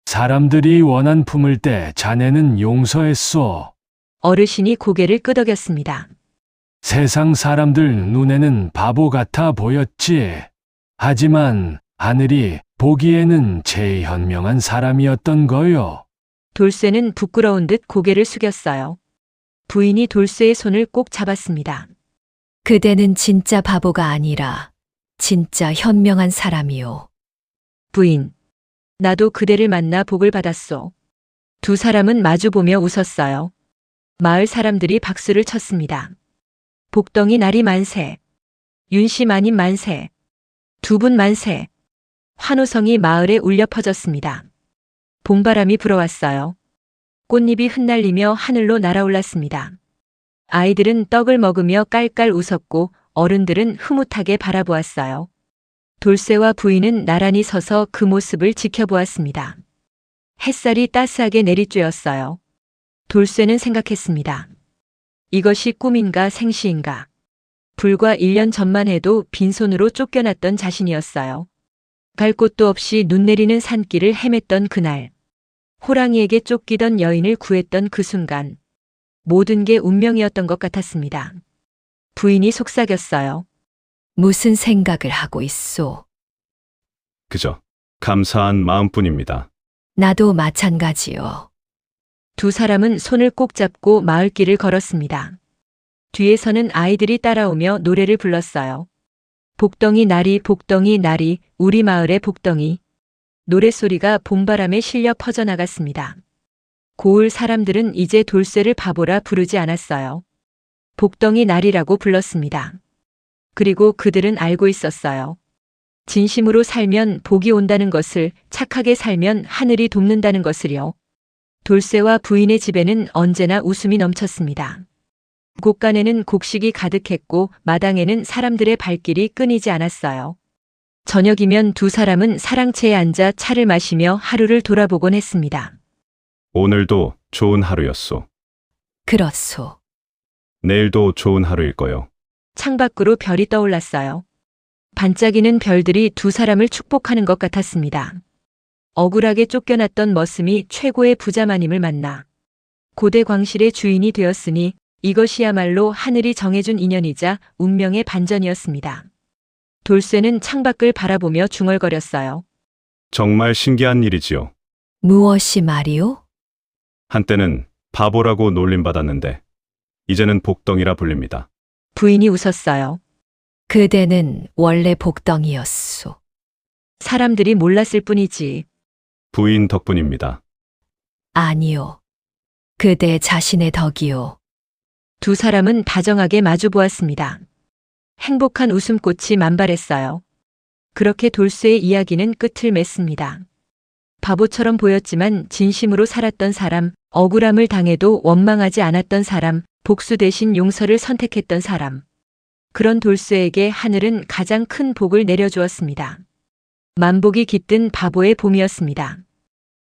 E: 사람들이 원한 품을 때 자네는 용서했소.
A: 어르신이 고개를 끄덕였습니다.
E: 세상 사람들 눈에는 바보 같아 보였지. 하지만 하늘이 보기에는 제일 현명한 사람이었던 거요.
A: 돌쇠는 부끄러운 듯 고개를 숙였어요. 부인이 돌쇠의 손을 꼭 잡았습니다.
B: 그대는 진짜 바보가 아니라 진짜 현명한 사람이요.
A: 부인, 나도 그대를 만나 복을 받았소. 두 사람은 마주보며 웃었어요. 마을 사람들이 박수를 쳤습니다. 복덩이 나리 만세, 윤씨 마님 만세, 두 분 만세. 환호성이 마을에 울려 퍼졌습니다. 봄바람이 불어왔어요. 꽃잎이 흩날리며 하늘로 날아올랐습니다. 아이들은 떡을 먹으며 깔깔 웃었고 어른들은 흐뭇하게 바라보았어요. 돌쇠와 부인은 나란히 서서 그 모습을 지켜보았습니다. 햇살이 따스하게 내리쬐었어요. 돌쇠는 생각했습니다. 이것이 꿈인가 생시인가. 불과 1년 전만 해도 빈손으로 쫓겨났던 자신이었어요. 갈 곳도 없이 눈 내리는 산길을 헤맸던 그날. 호랑이에게 쫓기던 여인을 구했던 그 순간. 모든 게 운명이었던 것 같았습니다. 부인이 속삭였어요.
B: 무슨 생각을 하고 있소?
C: 그저 감사한 마음뿐입니다.
B: 나도 마찬가지요.
A: 두 사람은 손을 꼭 잡고 마을길을 걸었습니다. 뒤에서는 아이들이 따라오며 노래를 불렀어요. 복덩이 나리 우리 마을의 복덩이. 노랫소리가 봄바람에 실려 퍼져나갔습니다. 고을 사람들은 이제 돌쇠를 바보라 부르지 않았어요. 복덩이 나리라고 불렀습니다. 그리고 그들은 알고 있었어요. 진심으로 살면 복이 온다는 것을, 착하게 살면 하늘이 돕는다는 것을요. 돌쇠와 부인의 집에는 언제나 웃음이 넘쳤습니다. 곳간에는 곡식이 가득했고 마당에는 사람들의 발길이 끊이지 않았어요. 저녁이면 두 사람은 사랑채에 앉아 차를 마시며 하루를 돌아보곤 했습니다.
C: 오늘도 좋은 하루였소.
B: 그렇소.
C: 내일도 좋은 하루일 거요.
A: 창밖으로 별이 떠올랐어요. 반짝이는 별들이 두 사람을 축복하는 것 같았습니다. 억울하게 쫓겨났던 머슴이 최고의 부자마님을 만나 고대 광실의 주인이 되었으니 이것이야말로 하늘이 정해준 인연이자 운명의 반전이었습니다. 돌쇠는 창밖을 바라보며 중얼거렸어요.
C: 정말 신기한 일이지요.
B: 무엇이 말이오?
C: 한때는 바보라고 놀림받았는데 이제는 복덩이라 불립니다.
A: 부인이 웃었어요.
B: 그대는 원래 복덩이였소.
A: 사람들이 몰랐을 뿐이지.
C: 부인 덕분입니다.
B: 아니요. 그대 자신의 덕이요.
A: 두 사람은 다정하게 마주보았습니다. 행복한 웃음꽃이 만발했어요. 그렇게 돌쇠의 이야기는 끝을 맺습니다. 바보처럼 보였지만 진심으로 살았던 사람, 억울함을 당해도 원망하지 않았던 사람, 복수 대신 용서를 선택했던 사람. 그런 돌쇠에게 하늘은 가장 큰 복을 내려주었습니다. 만복이 깃든 바보의 봄이었습니다.